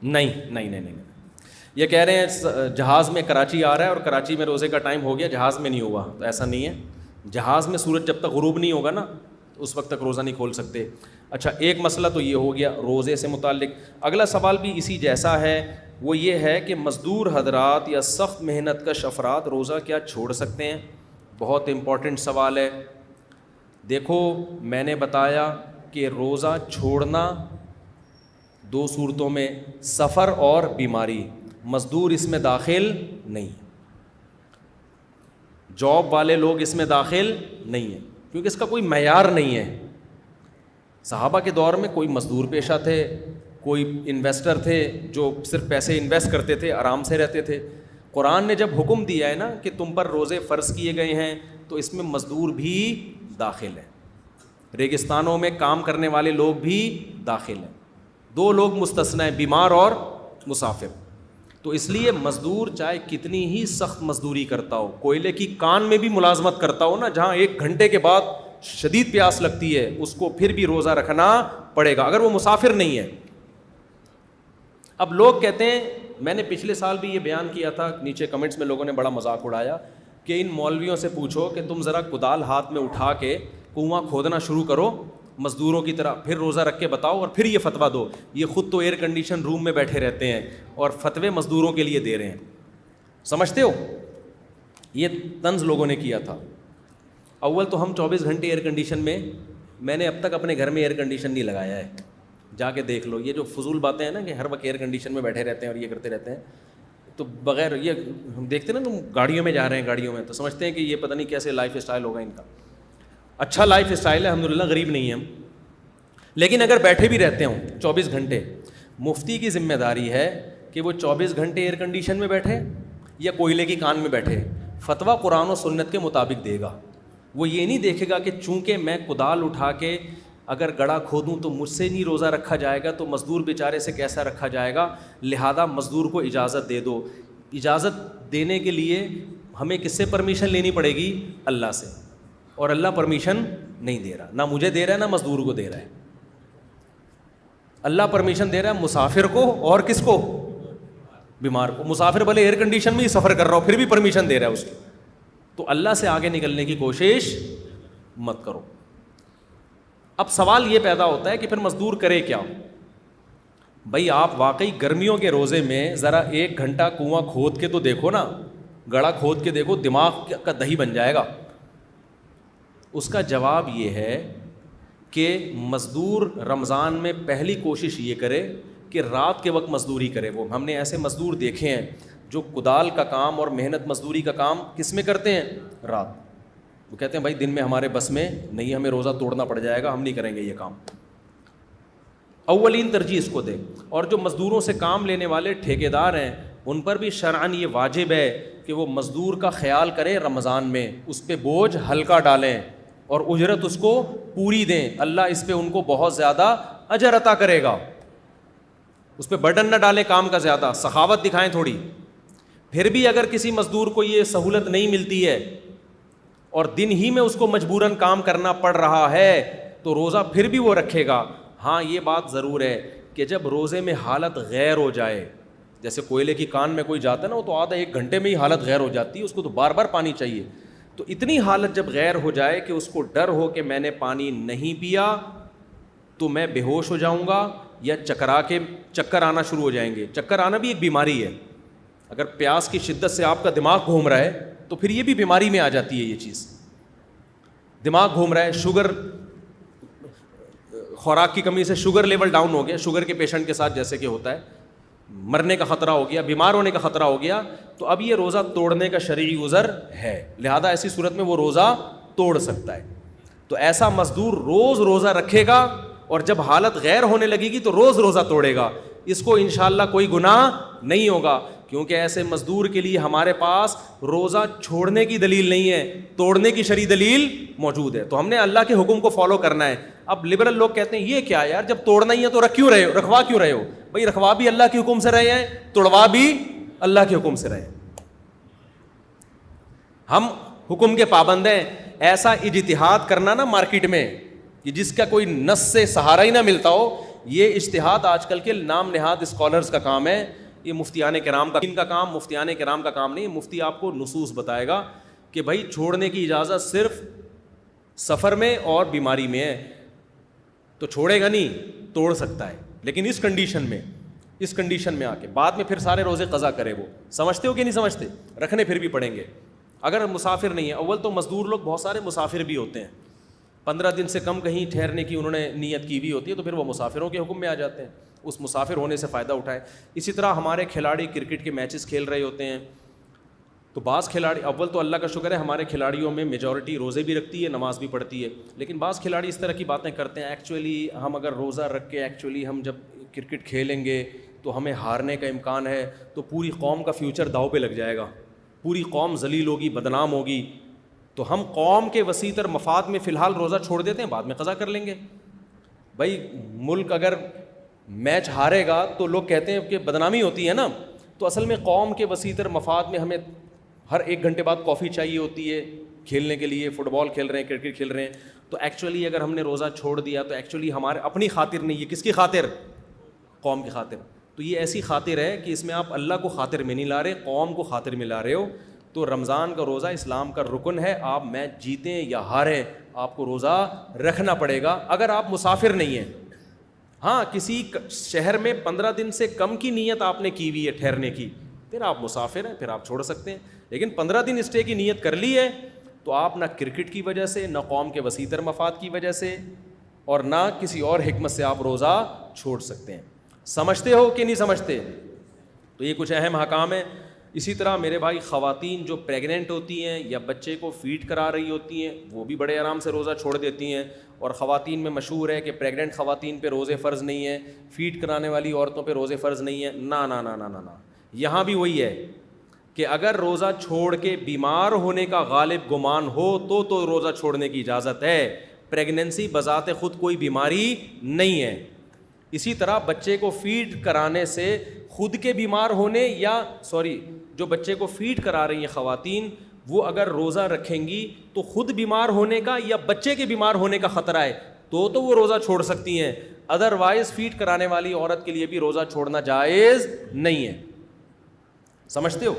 نہیں, یہ کہہ رہے ہیں جہاز میں کراچی آ رہا ہے اور کراچی میں روزے کا ٹائم ہو گیا, جہاز میں نہیں ہوا, تو ایسا نہیں ہے. جہاز میں سورج جب تک غروب نہیں ہوگا نا اس وقت تک روزہ نہیں کھول سکتے. اچھا ایک مسئلہ تو یہ ہو گیا روزے سے متعلق. اگلا سوال بھی اسی جیسا ہے, وہ یہ ہے کہ مزدور حضرات یا سخت محنت کش افراد روزہ کیا چھوڑ سکتے ہیں؟ بہت امپورٹنٹ سوال ہے. دیکھو میں نے بتایا کہ روزہ چھوڑنا 2 صورتوں میں, سفر اور بیماری. مزدور اس میں داخل نہیں, جاب والے لوگ اس میں داخل نہیں ہیں, کیونکہ اس کا کوئی معیار نہیں ہے. صحابہ کے دور میں کوئی مزدور پیشہ تھے, کوئی انویسٹر تھے جو صرف پیسے انویسٹ کرتے تھے, آرام سے رہتے تھے. قرآن نے جب حکم دیا ہے نا کہ تم پر روزے فرض کیے گئے ہیں, تو اس میں مزدور بھی داخل ہیں, ریگستانوں میں کام کرنے والے لوگ بھی داخل ہیں. 2 لوگ مستثنی ہیں, بیمار اور مسافر. تو اس لیے مزدور چاہے کتنی ہی سخت مزدوری کرتا ہو, کوئلے کی کان میں بھی ملازمت کرتا ہو نا, جہاں 1 گھنٹے کے بعد شدید پیاس لگتی ہے, اس کو پھر بھی روزہ رکھنا پڑے گا اگر وہ مسافر نہیں ہے. اب لوگ کہتے ہیں, میں نے پچھلے سال بھی یہ بیان کیا تھا, نیچے کمنٹس میں لوگوں نے بڑا مذاق اڑایا کہ ان مولویوں سے پوچھو کہ تم ذرا کدال ہاتھ میں اٹھا کے کنواں کھودنا شروع کرو مزدوروں کی طرح, پھر روزہ رکھ کے بتاؤ اور پھر یہ فتویٰ دو. یہ خود تو ایئر کنڈیشن روم میں بیٹھے رہتے ہیں اور فتوے مزدوروں کے لیے دے رہے ہیں. سمجھتے ہو, یہ طنز لوگوں نے کیا تھا. اول تو ہم 24 گھنٹے ایئر کنڈیشن میں نے اب تک اپنے گھر میں ایئر کنڈیشن نہیں لگایا ہے, جا کے دیکھ لو. یہ جو فضول باتیں ہیں نا کہ ہر وقت ایئر کنڈیشن میں بیٹھے رہتے ہیں اور یہ کرتے رہتے ہیں, تو بغیر یہ ہم دیکھتے ہیں نا, تم گاڑیوں میں جا رہے ہیں, گاڑیوں میں تو سمجھتے ہیں کہ یہ پتہ نہیں کیسے لائف اسٹائل ہوگا ان کا. اچھا لائف اسٹائل ہے الحمدللہ, غریب نہیں ہیں ہم. لیکن اگر بیٹھے بھی رہتے ہوں 24 گھنٹے, مفتی کی ذمہ داری ہے کہ وہ 24 گھنٹے ایئر کنڈیشن میں بیٹھے یا کوئلے کی کان میں بیٹھے, فتویٰ قرآن و سنت کے مطابق دے گا. وہ یہ نہیں دیکھے گا کہ چونکہ میں کدال اٹھا کے اگر گڑھا کھودوں تو مجھ سے نہیں روزہ رکھا جائے گا, تو مزدور بیچارے سے کیسا رکھا جائے گا, لہذا مزدور کو اجازت دے دو. اجازت دینے کے لیے ہمیں کس سے پرمیشن لینی پڑے گی؟ اللہ سے. اور اللہ پرمیشن نہیں دے رہا, نہ مجھے دے رہا ہے نہ مزدور کو دے رہا ہے. اللہ پرمیشن دے رہا ہے مسافر کو, اور کس کو؟ بیمار کو. مسافر بھلے ایئر کنڈیشن میں ہی سفر کر رہا ہو پھر بھی پرمیشن دے رہا ہے اس کو. تو اللہ سے آگے نکلنے کی کوشش مت کرو. اب سوال یہ پیدا ہوتا ہے کہ پھر مزدور کرے کیا؟ بھائی آپ واقعی گرمیوں کے روزے میں ذرا 1 گھنٹہ کنواں کھود کے تو دیکھو نا, گڑھا کھود کے دیکھو, دماغ کا دہی بن جائے گا. اس کا جواب یہ ہے کہ مزدور رمضان میں پہلی کوشش یہ کرے کہ رات کے وقت مزدوری کرے. وہ ہم نے ایسے مزدور دیکھے ہیں جو کدال کا کام اور محنت مزدوری کا کام کس میں کرتے ہیں؟ رات. وہ کہتے ہیں بھائی دن میں ہمارے بس میں نہیں, ہمیں روزہ توڑنا پڑ جائے گا, ہم نہیں کریں گے یہ کام. اولین ترجیح اس کو دے. اور جو مزدوروں سے کام لینے والے ٹھیکیدار ہیں ان پر بھی شرعاً یہ واجب ہے کہ وہ مزدور کا خیال کریں رمضان میں, اس پہ بوجھ ہلکا ڈالیں اور اجرت اس کو پوری دیں. اللہ اس پہ ان کو بہت زیادہ اجر عطا کرے گا. اس پہ برڈن نہ ڈالیں کام کا زیادہ, سخاوت دکھائیں تھوڑی. پھر بھی اگر کسی مزدور کو یہ سہولت نہیں ملتی ہے اور دن ہی میں اس کو مجبوراً کام کرنا پڑ رہا ہے تو روزہ پھر بھی وہ رکھے گا. ہاں یہ بات ضرور ہے کہ جب روزے میں حالت غیر ہو جائے, جیسے کوئلے کی کان میں کوئی جاتا ہے نا, وہ تو آدھا 1 گھنٹے میں ہی حالت غیر ہو جاتی ہے, اس کو تو بار بار پانی چاہیے. تو اتنی حالت جب غیر ہو جائے کہ اس کو ڈر ہو کہ میں نے پانی نہیں پیا تو میں بے ہوش ہو جاؤں گا یا چکر آنا شروع ہو جائیں گے. چکر آنا بھی ایک بیماری ہے. اگر پیاس کی شدت سے آپ کا دماغ گھوم رہا ہے تو پھر یہ بھی بیماری میں آ جاتی ہے. یہ چیز دماغ گھوم رہا ہے, شوگر, خوراک کی کمی سے شوگر لیول ڈاؤن ہو گیا, شوگر کے پیشنٹ کے ساتھ جیسے کہ ہوتا ہے, مرنے کا خطرہ ہو گیا, بیمار ہونے کا خطرہ ہو گیا, تو اب یہ روزہ توڑنے کا شرعی عذر ہے. لہذا ایسی صورت میں وہ روزہ توڑ سکتا ہے. تو ایسا مزدور روز روزہ رکھے گا اور جب حالت غیر ہونے لگے گی تو روز روزہ توڑے گا. اس کو انشاءاللہ کوئی گناہ نہیں ہوگا, کیونکہ ایسے مزدور کے لیے ہمارے پاس روزہ چھوڑنے کی دلیل نہیں ہے, توڑنے کی شرعی دلیل موجود ہے. تو ہم نے اللہ کے حکم کو فالو کرنا ہے. اب لبرل لوگ کہتے ہیں یہ کیا یار, جب توڑنا ہی ہے تو رکھوا کیوں رہے ہو؟ بھائی رکھوا بھی اللہ کے حکم سے رہے ہیں, توڑوا بھی اللہ کے حکم سے رہے ہیں. ہم حکم کے پابند ہیں. ایسا اجتہاد کرنا نا مارکیٹ میں کہ جس کا کوئی نص سے سہارا ہی نہ ملتا ہو, یہ اجتہاد آج کل کے نام نہاد اسکالرز کا کام ہے. یہ مفتیان کرام کا کام, مفتیان کرام کا کام نہیں. مفتی آپ کو نصوص بتائے گا کہ بھائی چھوڑنے کی اجازت صرف سفر میں اور بیماری میں ہے, تو چھوڑے گا نہیں, توڑ سکتا ہے, لیکن اس کنڈیشن میں آ کے بعد میں پھر سارے روزے قضا کرے. وہ سمجھتے ہو کہ نہیں سمجھتے؟ رکھنے پھر بھی پڑیں گے اگر مسافر نہیں ہے. اول تو مزدور لوگ بہت سارے مسافر بھی ہوتے ہیں, 15 دن سے کم کہیں ٹھہرنے کی انہوں نے نیت کی ہوئی ہوتی ہے, تو پھر وہ مسافروں کے حکم میں آ جاتے ہیں. اس مسافر ہونے سے فائدہ اٹھائے. اسی طرح ہمارے کھلاڑی کرکٹ کے میچز کھیل رہے ہوتے ہیں, تو بعض کھلاڑی, اول تو اللہ کا شکر ہے ہمارے کھلاڑیوں میں میجورٹی روزے بھی رکھتی ہے, نماز بھی پڑھتی ہے, لیکن بعض کھلاڑی اس طرح کی باتیں کرتے ہیں ایکچولی ہم اگر روزہ رکھ کے ایکچولی ہم جب کرکٹ کھیلیں گے تو ہمیں ہارنے کا امکان ہے, تو پوری قوم کا فیوچر داؤ پہ لگ جائے گا, پوری قوم ذلیل ہوگی, بدنام ہوگی, تو ہم قوم کے وسیع تر مفاد میں فی الحال روزہ چھوڑ دیتے ہیں, بعد میں قضا کر لیں گے. بھائی ملک اگر میچ ہارے گا تو لوگ کہتے ہیں کہ بدنامی ہوتی ہے نا, تو اصل میں قوم کے وسیع تر مفاد میں ہمیں ہر 1 گھنٹے بعد کافی چاہیے ہوتی ہے کھیلنے کے لیے. فٹ بال کھیل رہے ہیں, کرکٹ کھیل رہے ہیں, تو ایکچولی اگر ہم نے روزہ چھوڑ دیا تو ایکچولی ہمارے اپنی خاطر نہیں ہے, کس کی خاطر؟ قوم کی خاطر. تو یہ ایسی خاطر ہے کہ اس میں آپ اللہ کو خاطر میں نہیں لا رہے, قوم کو خاطر میں لا رہے ہو. تو رمضان کا روزہ اسلام کا رکن ہے, آپ میچ جیتیں یا ہاریں آپ کو روزہ رکھنا پڑے گا اگر آپ مسافر نہیں ہیں. ہاں کسی شہر میں 15 دن سے کم کی نیت آپ نے کی ہوئی ہے ٹھہرنے کی, پھر آپ مسافر ہیں, پھر آپ چھوڑ سکتے ہیں. لیکن 15 دن اسٹے کی نیت کر لی ہے تو آپ نہ کرکٹ کی وجہ سے, نہ قوم کے وسیع تر مفاد کی وجہ سے, اور نہ کسی اور حکمت سے آپ روزہ چھوڑ سکتے ہیں. سمجھتے ہو کہ نہیں سمجھتے؟ تو یہ کچھ اہم احکام ہیں. اسی طرح میرے بھائی خواتین جو پریگننٹ ہوتی ہیں یا بچے کو فیڈ کرا رہی ہوتی ہیں وہ بھی بڑے آرام سے روزہ چھوڑ دیتی ہیں. اور خواتین میں مشہور ہے کہ پریگننٹ خواتین پہ روزے فرض نہیں ہیں, فیڈ کرانے والی عورتوں پہ روزے فرض نہیں ہیں. نا نا نا نا نا نا, یہاں بھی وہی ہے کہ اگر روزہ چھوڑ کے بیمار ہونے کا غالب گمان ہو تو روزہ چھوڑنے کی اجازت ہے. پریگننسی بذات خود کوئی بیماری نہیں ہے. اسی طرح بچے کو فیڈ کرانے سے خود کے بیمار ہونے یا جو بچے کو فیڈ کرا رہی ہیں خواتین, وہ اگر روزہ رکھیں گی تو خود بیمار ہونے کا یا بچے کے بیمار ہونے کا خطرہ ہے تو وہ روزہ چھوڑ سکتی ہیں. ادروائز فیڈ کرانے والی عورت کے لیے بھی روزہ چھوڑنا جائز نہیں ہے. سمجھتے ہو؟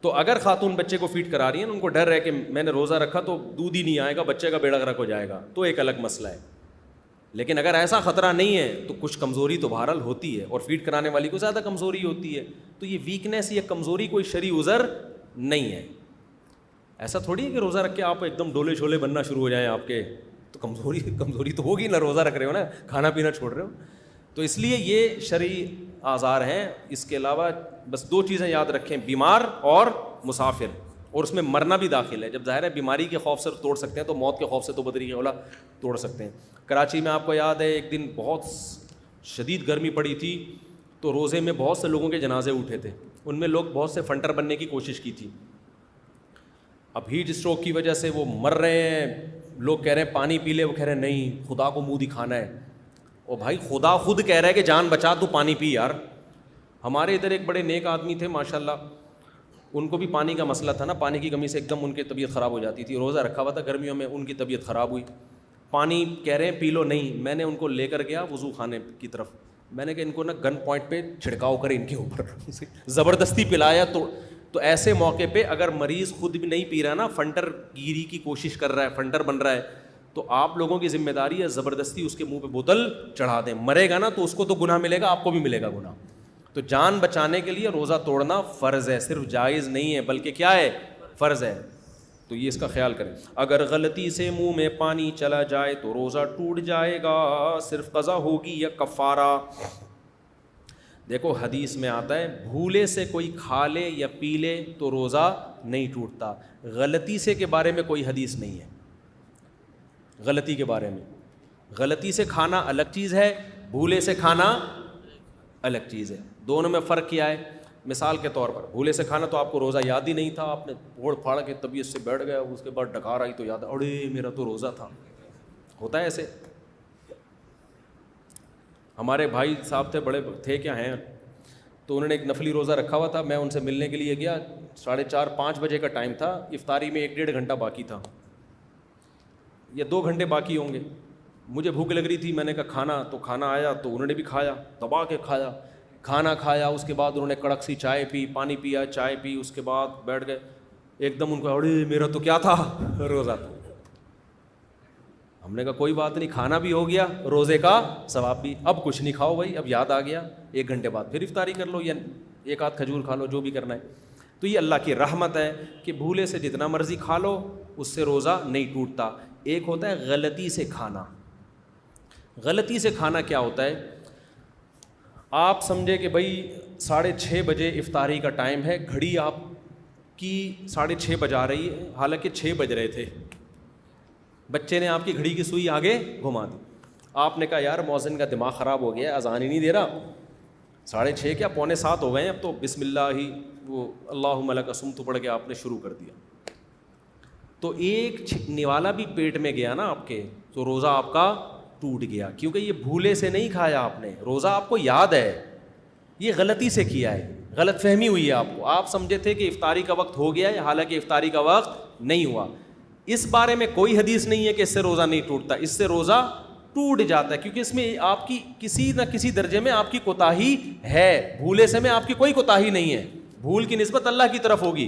تو اگر خاتون بچے کو فیڈ کرا رہی ہیں ان کو ڈر ہے کہ میں نے روزہ رکھا تو دودھ ہی نہیں آئے گا, بچے کا بیڑا غرق ہو جائے گا, تو ایک الگ مسئلہ ہے. لیکن اگر ایسا خطرہ نہیں ہے تو کچھ کمزوری تو بہرحال ہوتی ہے, اور فیڈ کرانے والی کو زیادہ کمزوری ہوتی ہے. تو یہ ویکنیس یا کمزوری کوئی شرعی عذر نہیں ہے. ایسا تھوڑی ہے کہ روزہ رکھ کے آپ ایک دم ڈولے چھولے بننا شروع ہو جائیں آپ کے, تو کمزوری تو ہوگی نا, روزہ رکھ رہے ہو نا, کھانا پینا چھوڑ رہے ہو. تو اس لیے یہ شرعی آزار ہیں. اس کے علاوہ بس 2 چیزیں یاد رکھیں, بیمار اور مسافر, اور اس میں مرنا بھی داخل ہے. جب ظاہر ہے بیماری کے خوف سے توڑ سکتے ہیں تو موت کے خوف سے تو بدری اولا توڑ سکتے ہیں. کراچی میں آپ کو یاد ہے ایک دن بہت شدید گرمی پڑی تھی تو روزے میں بہت سے لوگوں کے جنازے اٹھے تھے. ان میں لوگ بہت سے فنٹر بننے کی کوشش کی تھی. اب ہیٹ اسٹروک کی وجہ سے وہ مر رہے ہیں, لوگ کہہ رہے ہیں پانی پی لے, وہ کہہ رہے ہیں نہیں خدا کو منہ دکھانا ہے. او بھائی خدا خود کہہ رہا ہے کہ جان بچا تو پانی پی یار. ہمارے ادھر ایک بڑے نیک آدمی تھے ماشاءاللہ, ان کو بھی پانی کا مسئلہ تھا نا, پانی کی کمی سے ایک دم ان کی طبیعت خراب ہو جاتی تھی. روزہ رکھا ہوا تھا گرمیوں میں, ان کی طبیعت خراب ہوئی, پانی کہہ رہے ہیں پی لو, نہیں. میں نے ان کو لے کر گیا وضو خانے کی طرف, میں نے کہا ان کو نا گن پوائنٹ پہ چھڑکاؤ کرے ان کے اوپر, زبردستی پلایا. تو ایسے موقع پہ اگر مریض خود بھی نہیں پی رہا نا, فنٹر گیری کی کوشش کر رہا ہے, فنٹر بن رہا ہے, تو آپ لوگوں کی ذمہ داری ہے زبردستی اس کے منہ پہ بوتل چڑھا دیں. مرے گا نا تو اس کو تو گناہ ملے گا, آپ کو بھی ملے گا گناہ. تو جان بچانے کے لیے روزہ توڑنا فرض ہے, صرف جائز نہیں ہے بلکہ کیا ہے, فرض ہے. تو یہ اس کا خیال کریں. اگر غلطی سے منہ میں پانی چلا جائے تو روزہ ٹوٹ جائے گا, صرف قضا ہوگی یا کفارہ. دیکھو حدیث میں آتا ہے بھولے سے کوئی کھا لے یا پی لے تو روزہ نہیں ٹوٹتا. غلطی سے کے بارے میں کوئی حدیث نہیں ہے. غلطی کے بارے میں, غلطی سے کھانا الگ چیز ہے, بھولے سے کھانا الگ چیز ہے. دونوں میں فرق کیا ہے؟ مثال کے طور پر بھولے سے کھانا تو آپ کو روزہ یاد ہی نہیں تھا, آپ نے پھوڑ پھاڑ کے طبیعت سے بیٹھ گیا, اس کے بعد ڈکار آئی تو یاد, اڑے میرا تو روزہ تھا. ہوتا ہے ایسے. ہمارے بھائی صاحب تھے, بڑے تھے کیا ہیں, تو انہوں نے ایک نفلی روزہ رکھا ہوا تھا. میں ان سے ملنے کے لیے گیا, 4:30-5 بجے کا ٹائم تھا, افطاری میں 1-1.5 گھنٹہ باقی تھا یا 2 گھنٹے باقی ہوں گے. مجھے بھوک لگ رہی تھی, میں نے کہا کھانا, تو کھانا آیا تو انہوں نے بھی کھایا, دبا کے کھایا, کھانا کھایا. اس کے بعد انہوں نے کڑک سی چائے پی, پانی پیا, چائے پی, اس کے بعد بیٹھ گئے. ایک دم ان کو اڑے میرا تو کیا تھا, روزہ تھا. ہم نے کہا کوئی بات نہیں, کھانا بھی ہو گیا, روزے کا ثواب بھی. اب کچھ نہیں کھاؤ بھائی, اب یاد آ گیا 1 گھنٹے بعد پھر افطاری کر لو یا 1 آدھ کھجور کھا لو, جو بھی کرنا ہے. تو یہ اللہ کی رحمت ہے کہ بھولے سے جتنا مرضی کھا لو, اس سے روزہ نہیں ٹوٹتا. ایک ہوتا ہے غلطی سے کھانا. غلطی سے کھانا کیا ہوتا ہے؟ آپ سمجھے کہ بھائی 6:30 بجے افطاری کا ٹائم ہے, گھڑی آپ کی 6:30 بجا رہی ہے, حالانکہ 6 بج رہے تھے. بچے نے آپ کی گھڑی کی سوئی آگے گھما دی. آپ نے کہا یار مؤذن کا دماغ خراب ہو گیا, اذان ہی نہیں دے رہا, 6:30 کیا 6:45 ہو گئے ہیں اب تو. بسم اللہ ہی وہ اللہم لک صمت پڑھ کے آپ نے شروع کر دیا. تو ایک نوالا بھی پیٹ میں گیا نا آپ کے, تو روزہ آپ کا ٹوٹ گیا, کیونکہ یہ بھولے سے نہیں کھایا آپ نے. روزہ آپ کو یاد ہے, یہ غلطی سے کیا ہے, غلط فہمی ہوئی ہے آپ کو. آپ سمجھے تھے کہ افطاری کا وقت ہو گیا ہے, حالانکہ افطاری کا وقت نہیں ہوا. اس بارے میں کوئی حدیث نہیں ہے کہ اس سے روزہ نہیں ٹوٹتا. اس سے روزہ ٹوٹ جاتا ہے, کیونکہ اس میں آپ کی کسی نہ کسی درجے میں آپ کی کوتاہی ہے. بھولے سے میں آپ کی کوئی کوتاہی نہیں ہے, بھول کی نسبت اللہ کی طرف ہوگی.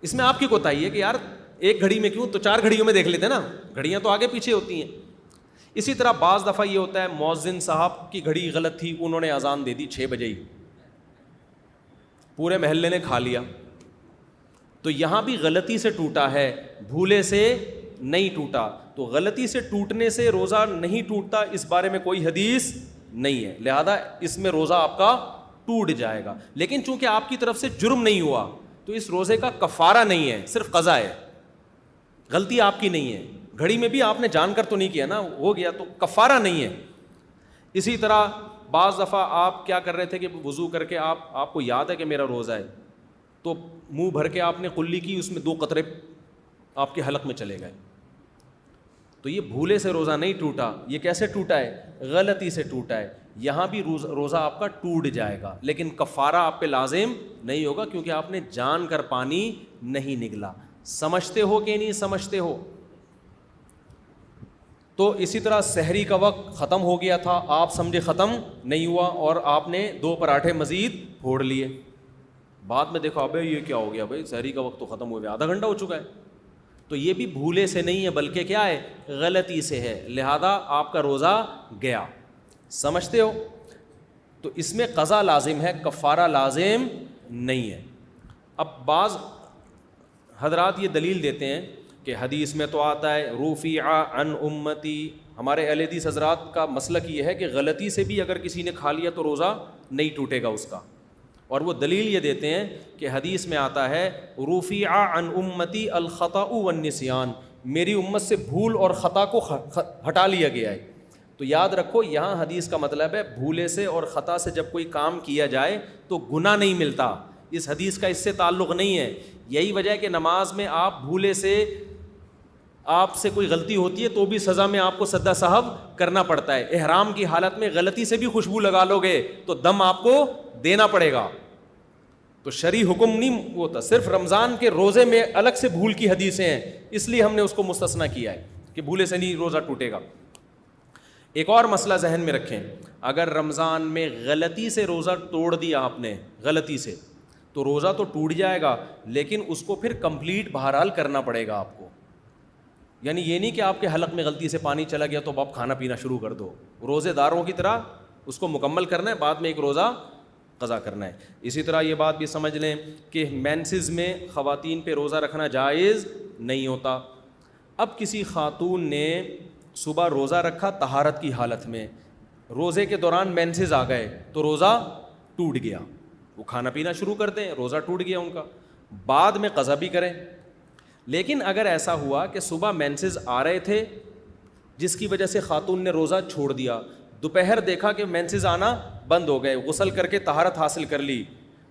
اس میں آپ کی کوتاہی ہے کہ یار ایک گھڑی میں کیوں, تو 4 گھڑیوں میں دیکھ لیتے نا, گھڑیاں تو آگے پیچھے ہوتی ہیں. اسی طرح بعض دفعہ یہ ہوتا ہے مؤذن صاحب کی گھڑی غلط تھی, انہوں نے اذان دے دی 6 بجے ہی, پورے محلے نے کھا لیا, تو یہاں بھی غلطی سے ٹوٹا ہے, بھولے سے نہیں ٹوٹا. تو غلطی سے ٹوٹنے سے روزہ نہیں ٹوٹتا, اس بارے میں کوئی حدیث نہیں ہے, لہذا اس میں روزہ آپ کا ٹوٹ جائے گا. لیکن چونکہ آپ کی طرف سے جرم نہیں ہوا تو اس روزے کا کفارہ نہیں ہے, صرف قضا ہے, غلطی آپ کی نہیں ہے. گھڑی میں بھی آپ نے جان کر تو نہیں کیا نا, ہو گیا تو کفارہ نہیں ہے. اسی طرح بعض دفعہ آپ کیا کر رہے تھے کہ وضو کر کے آپ کو یاد ہے کہ میرا روزہ ہے, تو منہ بھر کے آپ نے قلی کی, اس میں 2 قطرے آپ کے حلق میں چلے گئے, تو یہ بھولے سے روزہ نہیں ٹوٹا. یہ کیسے ٹوٹا ہے؟ غلطی سے ٹوٹا ہے. یہاں بھی روزہ آپ کا ٹوٹ جائے گا, لیکن کفارہ آپ پہ لازم نہیں ہوگا, کیونکہ آپ نے جان کر پانی نہیں نگلا. سمجھتے ہو کہ نہیں سمجھتے ہو؟ تو اسی طرح سحری کا وقت ختم ہو گیا تھا, آپ سمجھے ختم نہیں ہوا اور آپ نے 2 پراٹھے مزید پھوڑ لیے. بعد میں دیکھو ابے یہ کیا ہو گیا بھائی, سحری کا وقت تو ختم ہو گیا, آدھا گھنٹہ ہو چکا ہے. تو یہ بھی بھولے سے نہیں ہے بلکہ کیا ہے, غلطی سے ہے, لہذا آپ کا روزہ گیا. سمجھتے ہو؟ تو اس میں قضا لازم ہے, کفارہ لازم نہیں ہے. اب بعض حضرات یہ دلیل دیتے ہیں کہ حدیث میں تو آتا ہے رفع عن امتی, ہمارے اہل حدیث حضرات کا مسلک یہ ہے کہ غلطی سے بھی اگر کسی نے کھا لیا تو روزہ نہیں ٹوٹے گا اس کا. اور وہ دلیل یہ دیتے ہیں کہ حدیث میں آتا ہے رفع عن امتی الخطأ والنسیان, میری امت سے بھول اور خطا کو ہٹا لیا گیا ہے. تو یاد رکھو یہاں حدیث کا مطلب ہے بھولے سے اور خطا سے جب کوئی کام کیا جائے تو گناہ نہیں ملتا. اس حدیث کا اس سے تعلق نہیں ہے. یہی وجہ ہے کہ نماز میں آپ بھولے سے, آپ سے کوئی غلطی ہوتی ہے تو بھی سزا میں آپ کو سجدہ سہو کرنا پڑتا ہے. احرام کی حالت میں غلطی سے بھی خوشبو لگا لو گے تو دم آپ کو دینا پڑے گا. تو شرعی حکم نہیں ہوتا, صرف رمضان کے روزے میں الگ سے بھول کی حدیثیں ہیں, اس لیے ہم نے اس کو مستثنیٰ کیا ہے کہ بھولے سے نہیں روزہ ٹوٹے گا. ایک اور مسئلہ ذہن میں رکھیں, اگر رمضان میں غلطی سے روزہ توڑ دیا آپ نے, غلطی سے, تو روزہ تو ٹوٹ جائے گا, لیکن اس کو پھر کمپلیٹ بہرحال کرنا پڑے گا آپ کو. یعنی یہ نہیں کہ آپ کے حلق میں غلطی سے پانی چلا گیا تو آپ کھانا پینا شروع کر دو, روزے داروں کی طرح اس کو مکمل کرنا ہے, بعد میں ایک روزہ قضا کرنا ہے. اسی طرح یہ بات بھی سمجھ لیں کہ مینسز میں خواتین پہ روزہ رکھنا جائز نہیں ہوتا. اب کسی خاتون نے صبح روزہ رکھا طہارت کی حالت میں, روزے کے دوران مینسز آ گئے تو روزہ ٹوٹ گیا, وہ کھانا پینا شروع کر دیں, روزہ ٹوٹ گیا ان کا, بعد میں قضا بھی کریں. لیکن اگر ایسا ہوا کہ صبح مینسز آ رہے تھے جس کی وجہ سے خاتون نے روزہ چھوڑ دیا, دوپہر دیکھا کہ مینسز آنا بند ہو گئے, غسل کر کے طہارت حاصل کر لی,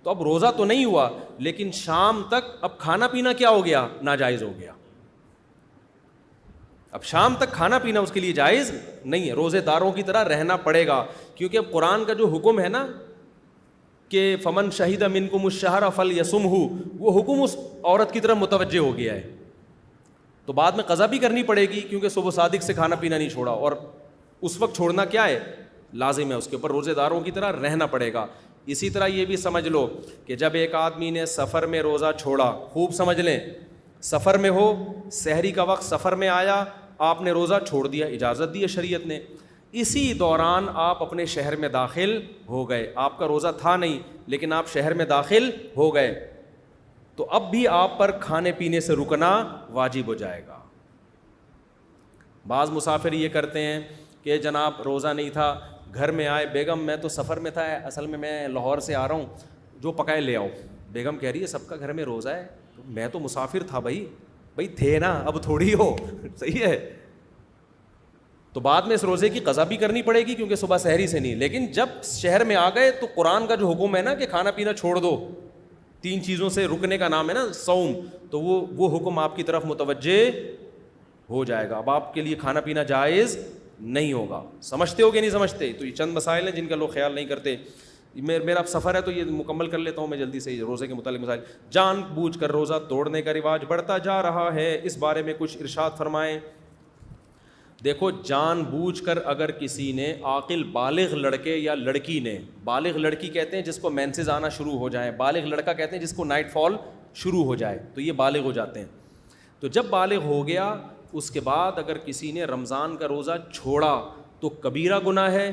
تو اب روزہ تو نہیں ہوا لیکن شام تک اب کھانا پینا کیا ہو گیا, ناجائز ہو گیا. اب شام تک کھانا پینا اس کے لیے جائز نہیں ہے, روزے داروں کی طرح رہنا پڑے گا. کیونکہ اب قرآن کا جو حکم ہے نا کہ فمن شہید منکم الشہر فلیصمہ, وہ حکم اس عورت کی طرف متوجہ ہو گیا ہے, تو بعد میں قضا بھی کرنی پڑے گی کیونکہ صبح صادق سے کھانا پینا نہیں چھوڑا, اور اس وقت چھوڑنا کیا ہے, لازم ہے, اس کے اوپر روزے داروں کی طرح رہنا پڑے گا. اسی طرح یہ بھی سمجھ لو کہ جب ایک آدمی نے سفر میں روزہ چھوڑا, خوب سمجھ لیں, سفر میں ہو, سحری کا وقت سفر میں آیا, آپ نے روزہ چھوڑ دیا, اجازت دی ہے شریعت نے, اسی دوران آپ اپنے شہر میں داخل ہو گئے, آپ کا روزہ تھا نہیں لیکن آپ شہر میں داخل ہو گئے, تو اب بھی آپ پر کھانے پینے سے رکنا واجب ہو جائے گا. بعض مسافر یہ کرتے ہیں کہ جناب روزہ نہیں تھا, گھر میں آئے, بیگم میں تو سفر میں تھا, اصل میں لاہور سے آ رہا ہوں, جو پکائے لے آؤ. بیگم کہہ رہی ہے سب کا گھر میں روزہ ہے, میں تو مسافر تھا بھائی تھے نا, اب تھوڑی ہو, صحیح ہے. تو بعد میں اس روزے کی قضا بھی کرنی پڑے گی کیونکہ صبح سحری سے نہیں, لیکن جب شہر میں آ گئے تو قرآن کا جو حکم ہے نا کہ کھانا پینا چھوڑ دو, 3 چیزوں سے رکنے کا نام ہے نا صوم, تو وہ حکم آپ کی طرف متوجہ ہو جائے گا. اب آپ کے لیے کھانا پینا جائز نہیں ہوگا. سمجھتے ہو کہ نہیں سمجھتے؟ تو یہ چند مسائل ہیں جن کا لوگ خیال نہیں کرتے. میرا سفر ہے تو یہ مکمل کر لیتا ہوں میں جلدی سے, روزے کے متعلق مسائل. جان بوجھ کر روزہ توڑنے کا رواج بڑھتا جا رہا ہے, اس بارے میں کچھ ارشاد فرمائیں. دیکھو جان بوجھ کر اگر کسی نے عاقل بالغ لڑکے یا لڑکی نے, بالغ لڑکی کہتے ہیں جس کو مینسز آنا شروع ہو جائیں, بالغ لڑکا کہتے ہیں جس کو نائٹ فال شروع ہو جائے, تو یہ بالغ ہو جاتے ہیں. تو جب بالغ ہو گیا اس کے بعد اگر کسی نے رمضان کا روزہ چھوڑا تو کبیرہ گناہ ہے,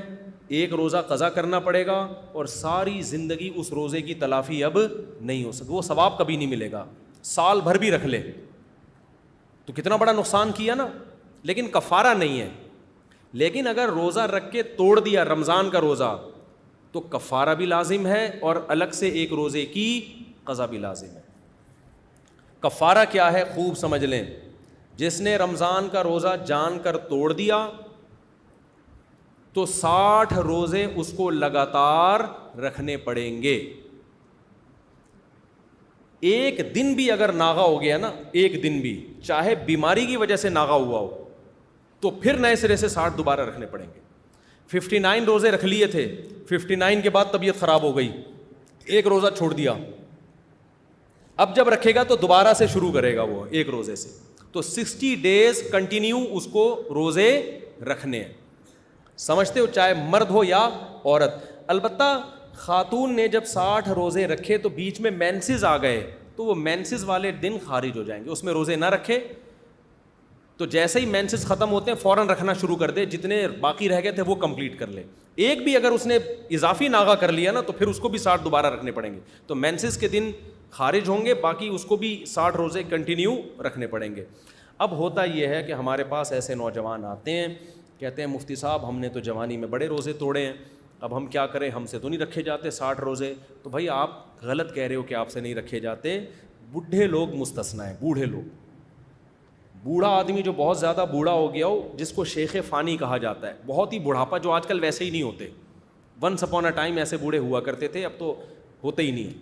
ایک روزہ قضا کرنا پڑے گا اور ساری زندگی اس روزے کی تلافی اب نہیں ہو سکتی, وہ ثواب کبھی نہیں ملے گا. سال بھر بھی رکھ لے تو کتنا بڑا نقصان کیا نا, لیکن کفارہ نہیں ہے. لیکن اگر روزہ رکھ کے توڑ دیا رمضان کا روزہ تو کفارہ بھی لازم ہے اور الگ سے ایک روزے کی قضا بھی لازم ہے. کفارہ کیا ہے خوب سمجھ لیں. جس نے رمضان کا روزہ جان کر توڑ دیا تو 60 روزے اس کو لگاتار رکھنے پڑیں گے. ایک دن بھی اگر ناغا ہو گیا نا, ایک دن بھی, چاہے بیماری کی وجہ سے ناغا ہوا ہو, تو پھر نئے سرے سے 60 دوبارہ رکھنے پڑیں گے. 59 روزے رکھ لیے تھے, 59 کے بعد طبیعت خراب ہو گئی, ایک روزہ چھوڑ دیا, اب جب رکھے گا تو دوبارہ سے شروع کرے گا وہ ایک روزے سے. تو 60 days کنٹینیو اس کو روزے رکھنے ہیں. سمجھتے ہو, چاہے مرد ہو یا عورت. البتہ خاتون نے جب 60 روزے رکھے تو بیچ میں مینسز آ گئے تو وہ مینسز والے دن خارج ہو جائیں گے, اس میں روزے نہ رکھے. تو جیسے ہی مینسز ختم ہوتے ہیں فوراً رکھنا شروع کر دے, جتنے باقی رہ گئے تھے وہ کمپلیٹ کر لے. ایک بھی اگر اس نے اضافی ناغا کر لیا نا تو پھر اس کو بھی 60 دوبارہ رکھنے پڑیں گے. تو مینسز کے دن خارج ہوں گے, باقی اس کو بھی 60 روزے کنٹینیو رکھنے پڑیں گے. اب ہوتا یہ ہے کہ ہمارے پاس ایسے نوجوان آتے ہیں, کہتے ہیں مفتی صاحب ہم نے تو جوانی میں بڑے روزے توڑے ہیں, اب ہم کیا کریں, ہم سے تو نہیں رکھے جاتے 60 روزے. تو بھائی آپ غلط کہہ رہے ہو کہ آپ سے نہیں رکھے جاتے, بوڑھے لوگ مستثنا ہیں. بوڑھے لوگ, بوڑھا آدمی جو بہت زیادہ بوڑھا ہو گیا ہو, جس کو شیخ فانی کہا جاتا ہے, بہت ہی بڑھاپا, جو آج کل ویسے ہی نہیں ہوتے. ونس اپون اے ٹائم ایسے بوڑھے ہوا کرتے تھے, اب تو ہوتے ہی نہیں.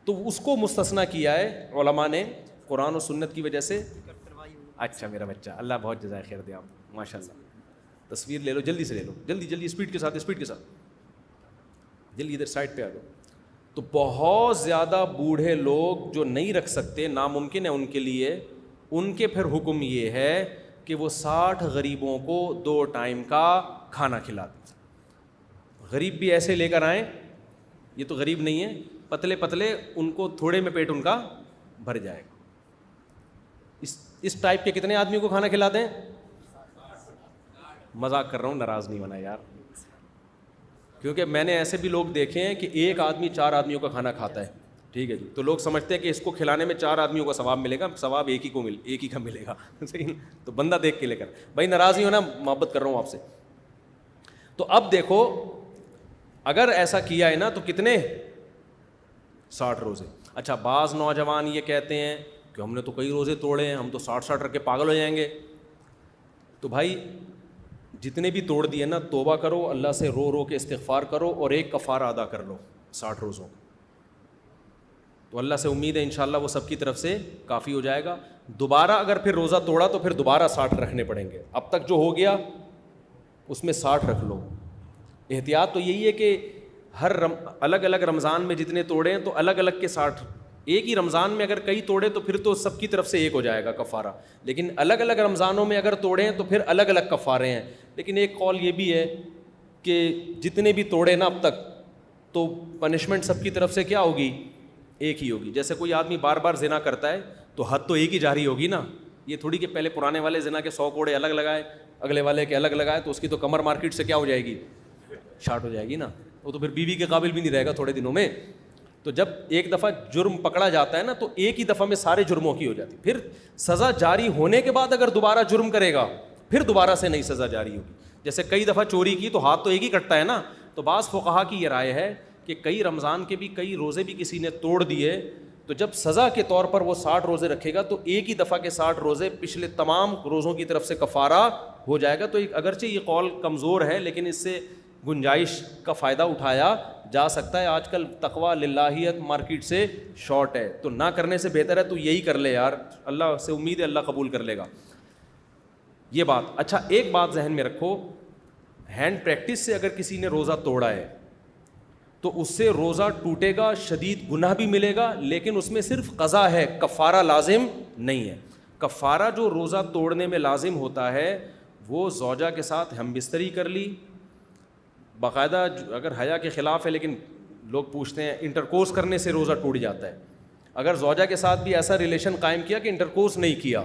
تو اس کو مستثنا کیا ہے علماء نے قرآن و سنت کی وجہ سے. اچھا میرا بچہ, اللہ بہت جزائے خیر دے, آپ ماشاء اللہ. تصویر لے لو, جلدی سے لے لو, جلدی جلدی, اسپیڈ کے ساتھ, اسپیڈ کے ساتھ, جلدی ادھر سائڈ پہ آ جاؤ. تو بہت زیادہ بوڑھے لوگ جو نہیں رکھ سکتے, ناممکن ہے ان کے لیے, ان کے پھر حکم یہ ہے کہ وہ 60 غریبوں کو 2 ٹائم کا کھانا کھلاتے. غریب بھی ایسے لے کر آئیں, یہ تو غریب نہیں ہے, پتلے پتلے, ان کو تھوڑے میں پیٹ ان کا بھر جائے گا. اس ٹائپ کے کتنے آدمیوں کو کھانا کھلاتے ہیں؟ مذاق کر رہا ہوں, ناراض نہیں ہونا یار, کیونکہ میں نے ایسے بھی لوگ دیکھے ہیں کہ ایک آدمی 4 آدمیوں کا کھانا کھاتا ہے. ٹھیک ہے جی, تو لوگ سمجھتے ہیں کہ اس کو کھلانے میں 4 آدمیوں کا ثواب ملے گا, ثواب ایک ہی کا ملے گا. صحیح, تو بندہ دیکھ کے لے کر. بھائی ناراض نہیں ہونا, محبت کر رہا ہوں آپ سے. تو اب دیکھو اگر ایسا کیا ہے نا تو کتنے, 60 روزے. اچھا بعض نوجوان یہ کہتے ہیں کہ ہم نے تو کئی روزے توڑے ہیں, ہم تو 60 رکھ کے پاگل ہو جائیں گے. تو بھائی جتنے بھی توڑ دیے نا, توبہ کرو, اللہ سے رو رو کے استغفار کرو اور ایک کفارہ ادا کر لو 60 روزوں. تو اللہ سے امید ہے انشاءاللہ وہ سب کی طرف سے کافی ہو جائے گا. دوبارہ اگر پھر روزہ توڑا تو پھر دوبارہ 60 رکھنے پڑیں گے. اب تک جو ہو گیا اس میں 60 رکھ لو. احتیاط تو یہی ہے کہ ہر الگ الگ رمضان میں جتنے توڑے ہیں تو الگ الگ کے 60. ایک ہی رمضان میں اگر کئی توڑے تو پھر تو سب کی طرف سے ایک ہو جائے گا کفارہ, لیکن الگ الگ رمضانوں میں اگر توڑے ہیں تو پھر الگ الگ کفارے ہیں. لیکن ایک قول یہ بھی ہے کہ جتنے بھی توڑے نا اب تک تو پنشمنٹ سب کی طرف سے کیا ہوگی, ایک ہی ہوگی. جیسے کوئی آدمی بار بار زنا کرتا ہے تو حد تو ایک ہی جاری ہوگی نا. یہ تھوڑی کہ پہلے پرانے والے زنا کے 100 کوڑے الگ لگائے, اگلے والے کے الگ لگائے, تو اس کی تو کمر مارکیٹ سے کیا ہو جائے گی, شارٹ ہو جائے گی نا. وہ تو پھر بیوی کے قابل بھی نہیں رہے گا تھوڑے دنوں میں. تو جب ایک دفعہ جرم پکڑا جاتا ہے نا تو ایک ہی دفعہ میں سارے جرموں کی ہو جاتی. پھر سزا جاری ہونے کے بعد اگر دوبارہ جرم کرے گا پھر دوبارہ سے نئی سزا جاری ہوگی. جیسے کئی دفعہ چوری کی تو ہاتھ تو ایک ہی کٹتا ہے نا. تو بعض فقہا کی یہ رائے ہے کہ کئی رمضان کے بھی کئی روزے بھی کسی نے توڑ دیے تو جب سزا کے طور پر وہ 60 روزے رکھے گا تو ایک ہی دفعہ کے 60 روزے پچھلے تمام روزوں کی طرف سے کفارہ ہو جائے گا. تو اگرچہ یہ قول کمزور ہے لیکن اس سے گنجائش کا فائدہ اٹھایا جا سکتا ہے. آج کل تقویٰ للہیت مارکیٹ سے شارٹ ہے, تو نہ کرنے سے بہتر ہے تو یہی کر لے یار, اللہ سے امید ہے اللہ قبول کر لے گا. یہ بات. اچھا ایک بات ذہن میں رکھو, ہینڈ پریکٹس سے اگر کسی نے روزہ توڑا ہے تو اس سے روزہ ٹوٹے گا, شدید گناہ بھی ملے گا, لیکن اس میں صرف قضا ہے, کفارہ لازم نہیں ہے. کفارہ جو روزہ توڑنے میں لازم ہوتا ہے وہ زوجہ کے ساتھ ہم بستری کر لی باقاعدہ, اگر حیا کے خلاف ہے لیکن لوگ پوچھتے ہیں انٹرکورس کرنے سے روزہ ٹوٹ جاتا ہے. اگر زوجہ کے ساتھ بھی ایسا ریلیشن قائم کیا کہ انٹرکورس نہیں کیا,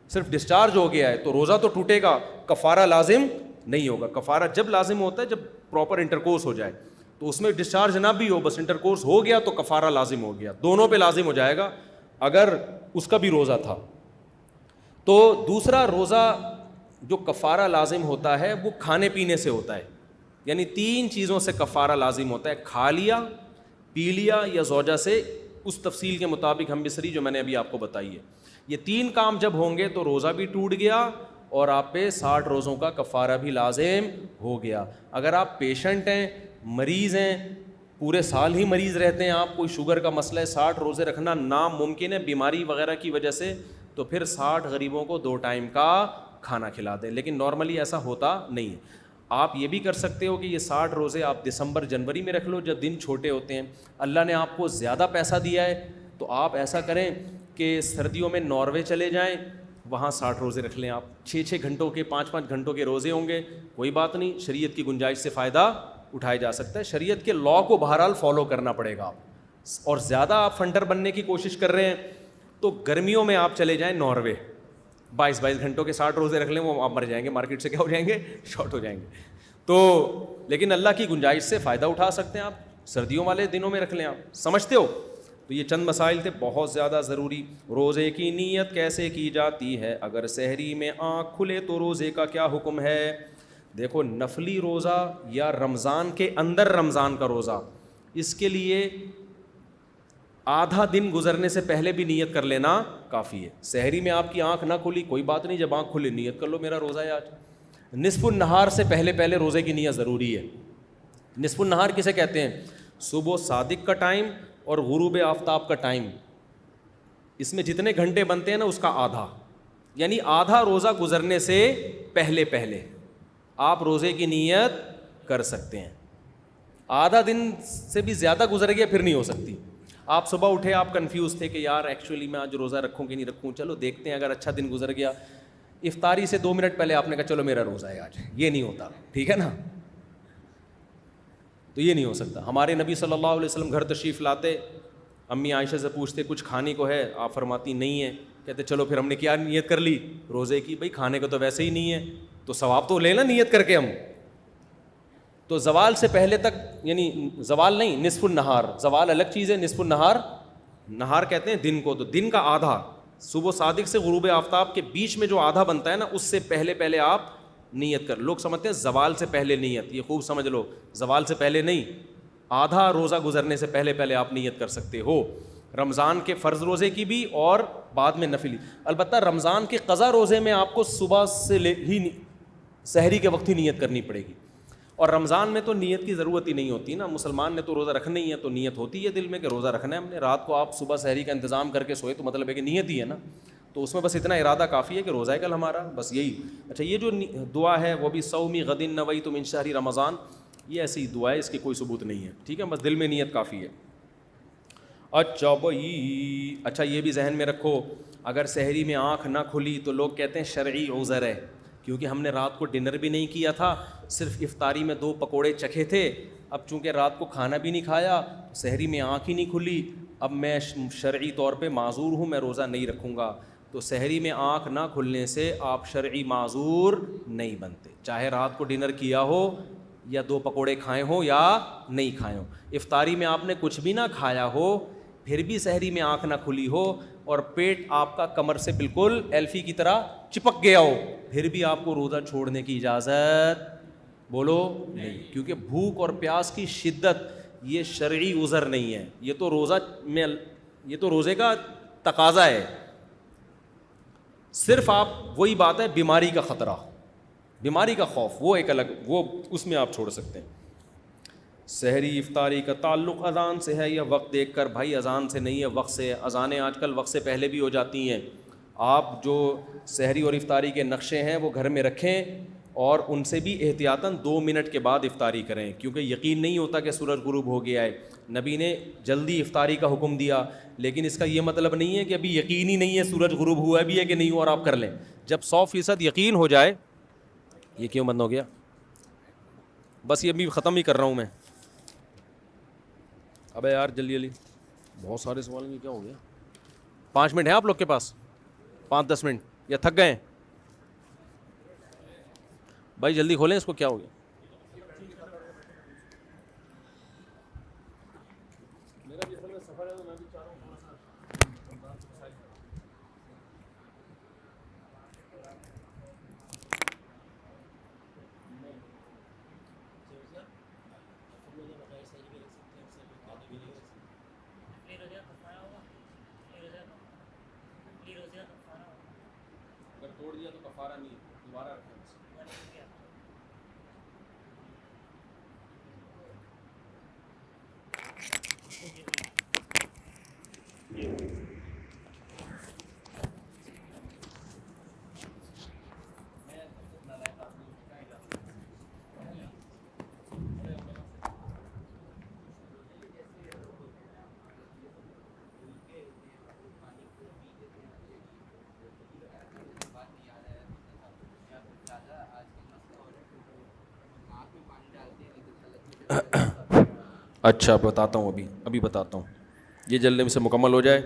صرف ڈسچارج ہو گیا ہے, تو روزہ تو ٹوٹے گا, کفارہ لازم نہیں ہوگا. کفارہ جب لازم ہوتا ہے جب پراپر انٹرکورس ہو جائے, تو اس میں ڈسچارج نہ بھی ہو, بس انٹرکورس ہو گیا تو کفارہ لازم ہو گیا, دونوں پہ لازم ہو جائے گا اگر اس کا بھی روزہ تھا. تو دوسرا روزہ جو کفارہ لازم ہوتا ہے وہ کھانے پینے سے ہوتا ہے, یعنی 3 چیزوں سے کفارہ لازم ہوتا ہے, کھا لیا, پی لیا یا زوجہ سے اس تفصیل کے مطابق ہم بستری جو میں نے ابھی آپ کو بتائی ہے. یہ 3 کام جب ہوں گے تو روزہ بھی ٹوٹ گیا اور آپ پہ 60 روزوں کا کفارہ بھی لازم ہو گیا. اگر آپ پیشنٹ ہیں, مریض ہیں, پورے سال ہی مریض رہتے ہیں, آپ کوئی شوگر کا مسئلہ ہے, 60 روزے رکھنا ناممکن ہے بیماری وغیرہ کی وجہ سے, تو پھر 60 غریبوں کو 2 ٹائم کا کھانا کھلا دیں. لیکن نارملی ایسا ہوتا نہیں ہے. آپ یہ بھی کر سکتے ہو کہ یہ 60 روزے آپ دسمبر جنوری میں رکھ لو جب دن چھوٹے ہوتے ہیں. اللہ نے آپ کو زیادہ پیسہ دیا ہے تو آپ ایسا کریں کہ سردیوں میں ناروے چلے جائیں, وہاں 60 روزے رکھ لیں. آپ 6-6 گھنٹوں کے 5-5 گھنٹوں کے روزے ہوں گے, کوئی بات نہیں, شریعت کی گنجائش سے فائدہ اٹھایا جا سکتا ہے. شریعت کے لاء کو بہرحال فالو کرنا پڑے گا آپ. اور زیادہ آپ فنڈر بننے کی کوشش کر رہے ہیں تو گرمیوں میں آپ چلے جائیں ناروے, 22 گھنٹوں کے 60 روزے رکھ لیں, وہ آپ مر جائیں گے, مارکیٹ سے کیا ہو جائیں گے, شارٹ ہو جائیں گے. تو لیکن اللہ کی گنجائش سے فائدہ اٹھا سکتے ہیں آپ, سردیوں والے دنوں میں رکھ لیں. آپ سمجھتے ہو؟ تو یہ چند مسائل تھے بہت زیادہ ضروری. روزے کی نیت کیسے کی جاتی ہے؟ اگر سحری میں آنکھ کھلے تو روزے کا کیا حکم ہے؟ دیکھو, نفلی روزہ یا رمضان کے اندر رمضان کا روزہ, اس کے لیے آدھا دن گزرنے سے پہلے بھی نیت کر لینا کافی ہے. سحری میں آپ کی آنکھ نہ کھلی, کوئی بات نہیں, جب آنکھ کھلی نیت کر لو میرا روزہ ہے آج. نصف النہار سے پہلے روزے کی نیت ضروری ہے. نصف النہار کسے کہتے ہیں؟ صبح صادق کا ٹائم اور غروب آفتاب کا ٹائم, اس میں جتنے گھنٹے بنتے ہیں نا اس کا آدھا, یعنی آدھا روزہ گزرنے سے پہلے آپ روزے کی نیت کر سکتے ہیں. آدھا دن سے بھی زیادہ گزر گیا پھر نہیں ہو سکتی. آپ صبح اٹھے, آپ کنفیوز تھے کہ یار ایکچولی میں آج روزہ رکھوں کہ نہیں رکھوں, چلو دیکھتے ہیں, اگر اچھا دن گزر گیا, افطاری سے 2 منٹ پہلے آپ نے کہا چلو میرا روزہ ہے آج, یہ نہیں ہوتا, ٹھیک ہے نا, تو یہ نہیں ہو سکتا. ہمارے نبی صلی اللہ علیہ وسلم گھر تشریف لاتے, امی عائشہ سے پوچھتے کچھ کھانے کو ہے, آپ فرماتی نہیں ہے, کہتے چلو پھر ہم نے کیا نیت کر لی روزے کی, بھائی کھانے کو تو ویسے ہی نہیں ہے تو ثواب تو لے نا نیت کر کے ہم. تو زوال سے پہلے تک, یعنی زوال نہیں, نصف النہار, زوال الگ چیز ہے, نصف النہار, نہار کہتے ہیں دن کو, تو دن کا آدھا, صبح صادق سے غروب آفتاب کے بیچ میں جو آدھا بنتا ہے نا, اس سے پہلے آپ نیت کر. لوگ سمجھتے ہیں زوال سے پہلے نیت, یہ خوب سمجھ لو, زوال سے پہلے نہیں, آدھا روزہ گزرنے سے پہلے آپ نیت کر سکتے ہو. رمضان کے فرض روزے کی بھی اور بعد میں نفلی. البتہ رمضان کے قضا روزے میں آپ کو صبح سے ہی سحری کے وقت ہی نیت کرنی پڑے گی, اور رمضان میں تو نیت کی ضرورت ہی نہیں ہوتی نا, مسلمان نے تو روزہ رکھنا ہی ہے, تو نیت ہوتی ہے دل میں کہ روزہ رکھنا ہے ہم نے. رات کو آپ صبح سحری کا انتظام کر کے سوئے تو مطلب ہے کہ نیت ہی ہے نا, تو اس میں بس اتنا ارادہ کافی ہے کہ روزہ ہے کل ہمارا, بس یہی. اچھا, یہ جو دعا ہے وہ بھی صومی غد نویت من شہر رمضان, یہ ایسی دعا ہے, اس کی کوئی ثبوت نہیں ہے, ٹھیک ہے, بس دل میں نیت کافی ہے. اچھا بھائی, اچھا یہ بھی ذہن میں رکھو, اگر سحری میں آنکھ نہ کھلی تو لوگ کہتے ہیں شرعی عذر ہے, کیونکہ ہم نے رات کو ڈنر بھی نہیں کیا تھا, صرف افطاری میں 2 پکوڑے چکھے تھے, اب چونکہ رات کو کھانا بھی نہیں کھایا, سحری میں آنکھ ہی نہیں کھلی, اب میں شرعی طور پہ معذور ہوں, میں روزہ نہیں رکھوں گا. تو سحری میں آنکھ نہ کھلنے سے آپ شرعی معذور نہیں بنتے, چاہے رات کو ڈنر کیا ہو یا 2 پکوڑے کھائے ہوں یا نہیں کھائے ہوں. افطاری میں آپ نے کچھ بھی نہ کھایا ہو, پھر بھی سحری میں آنکھ نہ کھلی ہو اور پیٹ آپ کا کمر سے بالکل ایلفی کی طرح چپک گیا ہو, پھر بھی آپ کو روزہ چھوڑنے کی اجازت بولو نہیں, کیونکہ بھوک اور پیاس کی شدت یہ شرعی عذر نہیں ہے, یہ تو روزے کا تقاضا ہے. صرف آپ وہی بات ہے بیماری کا خطرہ, بیماری کا خوف, وہ ایک الگ, وہ اس میں آپ چھوڑ سکتے ہیں. سحری افطاری کا تعلق اذان سے ہے یا وقت دیکھ کر؟ بھائی اذان سے نہیں ہے, وقت سے. اذانیں آج کل وقت سے پہلے بھی ہو جاتی ہیں. آپ جو سحری اور افطاری کے نقشے ہیں وہ گھر میں رکھیں اور ان سے بھی احتیاطاً 2 منٹ کے بعد افطاری کریں, کیونکہ یقین نہیں ہوتا کہ سورج غروب ہو گیا ہے. نبی نے جلدی افطاری کا حکم دیا, لیکن اس کا یہ مطلب نہیں ہے کہ ابھی یقین ہی نہیں ہے سورج غروب ہوا بھی ہے کہ نہیں ہوا اور آپ کر لیں. جب 100% یقین ہو جائے یہ کیوں بند ہو گیا؟ بس یہ بھی ختم ہی کر رہا ہوں میں. ابے یار جلدی جلدی, بہت سارے سوال ہیں, کیا ہو گیا؟ 5 منٹ ہیں آپ لوگ کے پاس؟ 5-10 منٹ یا تھک گئے ہیں بھائی؟ جلدی کھولیں اس کو, کیا ہو گیا؟ اگر توڑ دیا تو کفارہ نہیں, دوبارہ رکھیں. اچھا بتاتا ہوں, ابھی بتاتا ہوں, یہ جلدی سے مکمل ہو جائے.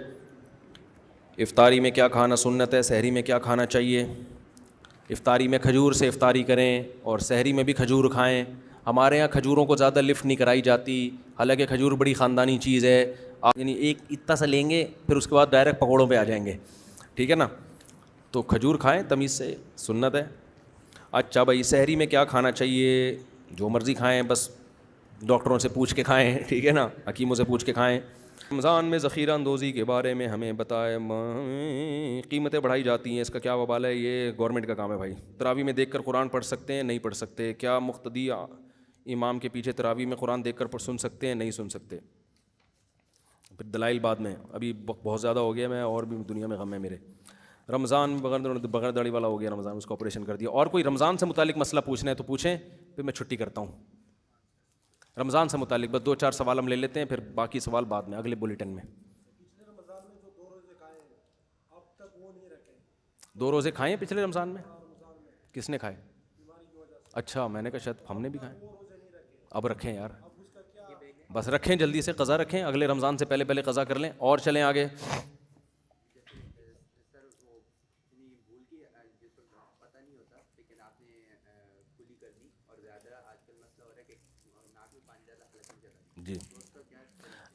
افطاری میں کیا کھانا سنت ہے, سحری میں کیا کھانا چاہیے. افطاری میں کھجور سے افطاری کریں اور سحری میں بھی کھجور کھائیں. ہمارے یہاں کھجوروں کو زیادہ لفٹ نہیں کرائی جاتی, حالانکہ کھجور بڑی خاندانی چیز ہے. آپ یعنی ایک اتنا سا لیں گے, پھر اس کے بعد ڈائریکٹ پکوڑوں پہ آ جائیں گے, ٹھیک ہے نا. تو کھجور کھائیں تمیز سے, سنت ہے. اچھا بھائی سحری میں کیا کھانا چاہیے؟ جو مرضی کھائیں, بس ڈاکٹروں سے پوچھ کے کھائیں, ٹھیک ہے نا, حکیموں سے پوچھ کے کھائیں. رمضان میں ذخیرہ اندوزی کے بارے میں ہمیں بتائیں. قیمتیں بڑھائی جاتی ہیں, اس کا کیا وبال ہے؟ یہ گورنمنٹ کا کام ہے بھائی. تراویح میں دیکھ کر قرآن پڑھ سکتے ہیں؟ نہیں پڑھ سکتے. کیا مقتدی امام کے پیچھے تراویح میں قرآن دیکھ کر سن سکتے ہیں؟ نہیں سن سکتے. پھر دلائل بعد میں, ابھی بہت زیادہ ہو گیا میں, اور بھی دنیا میں غم ہے میرے. رمضان بغیر داڑھی والا ہو گیا رمضان, اس کو آپریشن کر دیا. اور کوئی رمضان سے متعلق مسئلہ پوچھنا ہے تو پوچھیں, پھر میں چھٹی کرتا ہوں. رمضان سے متعلق بس 2-4 سوال ہم لے لیتے ہیں, پھر باقی سوال بعد میں اگلے بلیٹن میں. دو روزے کھائے ہیں پچھلے رمضان میں؟ کس نے کھائے؟ اچھا میں نے کہا شاید ہم نے بھی کھائے. اب رکھیں یار, بس رکھیں, جلدی سے قضا رکھیں, اگلے رمضان سے پہلے قضا کر لیں. اور چلیں آگے. جی,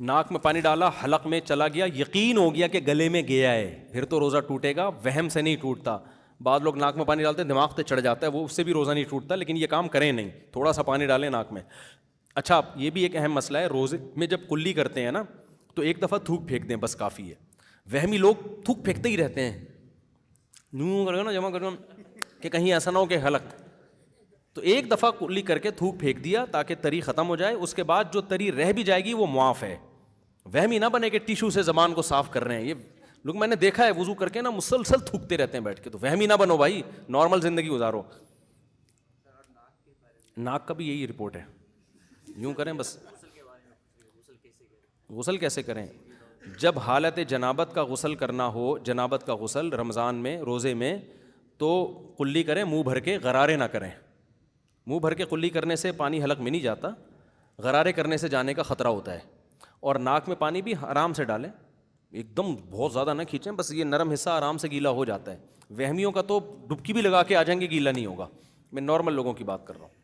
ناک میں پانی ڈالا, حلق میں چلا گیا, یقین ہو گیا کہ گلے میں گیا ہے, پھر تو روزہ ٹوٹے گا. وہم سے نہیں ٹوٹتا. بعض لوگ ناک میں پانی ڈالتے ہیں, دماغ پہ چڑھ جاتا ہے, وہ اس سے بھی روزہ نہیں ٹوٹتا. لیکن یہ کام کریں نہیں, تھوڑا سا پانی ڈالیں ناک میں. اچھا یہ بھی ایک اہم مسئلہ ہے, روزے میں جب کلی کرتے ہیں نا تو ایک دفعہ تھوک پھینک دیں, بس کافی ہے. وہمی لوگ تھوک پھینکتے ہی رہتے ہیں, یوں کرو نا جمع کرو کہ کہیں ایسا نہ ہو کہ حلق. تو ایک دفعہ کلی کر کے تھوک پھینک دیا تاکہ تری ختم ہو جائے. اس کے بعد جو تری رہ بھی جائے گی وہ معاف ہے. وہمی نہ بنے کہ ٹیشو سے زبان کو صاف کر رہے ہیں. یہ لوگ میں نے دیکھا ہے وضو کر کے نا مسلسل تھوکتے رہتے ہیں بیٹھ کے. تو وہمی نہ بنو بھائی, نارمل زندگی گزارو. ناک کا بھی یہی رپورٹ ہے, یوں کریں بس. غسل کیسے کریں؟ جب حالت جنابت کا غسل کرنا ہو, جنابت کا غسل رمضان میں روزے میں, تو کلی کریں, منہ بھر کے, غرارے نہ کریں. منہ بھر کے کلی کرنے سے پانی حلق میں نہیں جاتا, غرارے کرنے سے جانے کا خطرہ ہوتا ہے. اور ناک میں پانی بھی آرام سے ڈالیں, ایک دم بہت زیادہ نہ کھینچیں, بس یہ نرم حصہ آرام سے گیلا ہو جاتا ہے. وہمیوں کا تو ڈبکی بھی لگا کے آ جائیں گے, گیلا نہیں ہوگا. میں نارمل لوگوں کی بات کر رہا ہوں.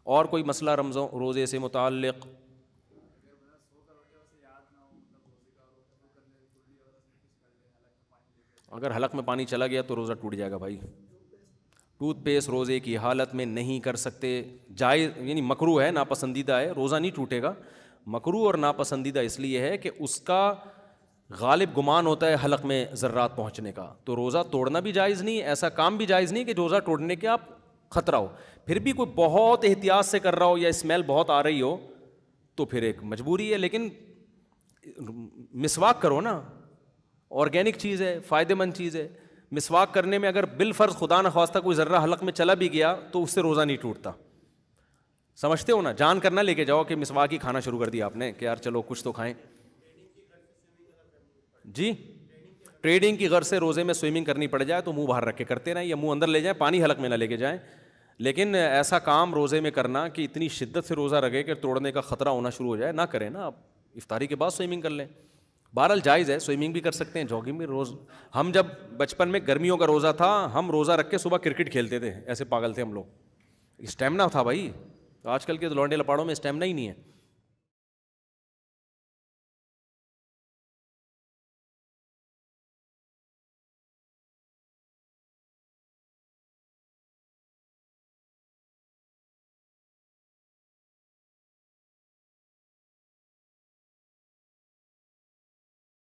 اور کوئی مسئلہ روزے سے متعلق؟ اگر حلق میں پانی چلا گیا تو روزہ ٹوٹ جائے گا بھائی. ٹوتھ پیسٹ روزے کی حالت میں نہیں کر سکتے. جائز یعنی مکروہ ہے, ناپسندیدہ ہے, روزہ نہیں ٹوٹے گا. مکروہ اور ناپسندیدہ اس لیے ہے کہ اس کا غالب گمان ہوتا ہے حلق میں ذرات پہنچنے کا. تو روزہ توڑنا بھی جائز نہیں, ایسا کام بھی جائز نہیں کہ روزہ توڑنے کے آپ خطرہ ہو. پھر بھی کوئی بہت احتیاط سے کر رہا ہو یا اسمیل بہت آ رہی ہو تو پھر ایک مجبوری ہے. لیکن مسواک کرو نا, آرگینک چیز ہے, فائدہ مند چیز ہے. مسواک کرنے میں اگر بالفرض خدا نخواستہ کوئی ذرہ حلق میں چلا بھی گیا تو اس سے روزہ نہیں ٹوٹتا. سمجھتے ہو نا, جان کر نہ لے کے جاؤ کہ مسواک ہی کھانا شروع کر دیا آپ نے کہ یار چلو کچھ تو کھائیں. جی, ٹریڈنگ کی غرض سے روزے میں سوئمنگ کرنی پڑ جائے تو منہ باہر رکھ کے کرتے رہیں, یا منہ اندر لے جائیں, پانی حلق میں نہ لے کے جائیں. لیکن ایسا کام روزے میں کرنا کہ اتنی شدت سے روزہ رکھے کہ توڑنے کا خطرہ ہونا شروع ہو جائے، نہ کریں نا. آپ افطاری کے بعد سوئمنگ کر لیں، بہرحال جائز ہے، سوئمنگ بھی کر سکتے ہیں، جاگنگ بھی. ہم جب بچپن میں گرمیوں کا روزہ تھا، ہم روزہ رکھ کے صبح کرکٹ کھیلتے تھے، ایسے پاگل تھے ہم لوگ. اسٹیمنا تھا بھائی. آج کل کے لونڈے لپاڑوں میں اسٹیمنا ہی نہیں ہے.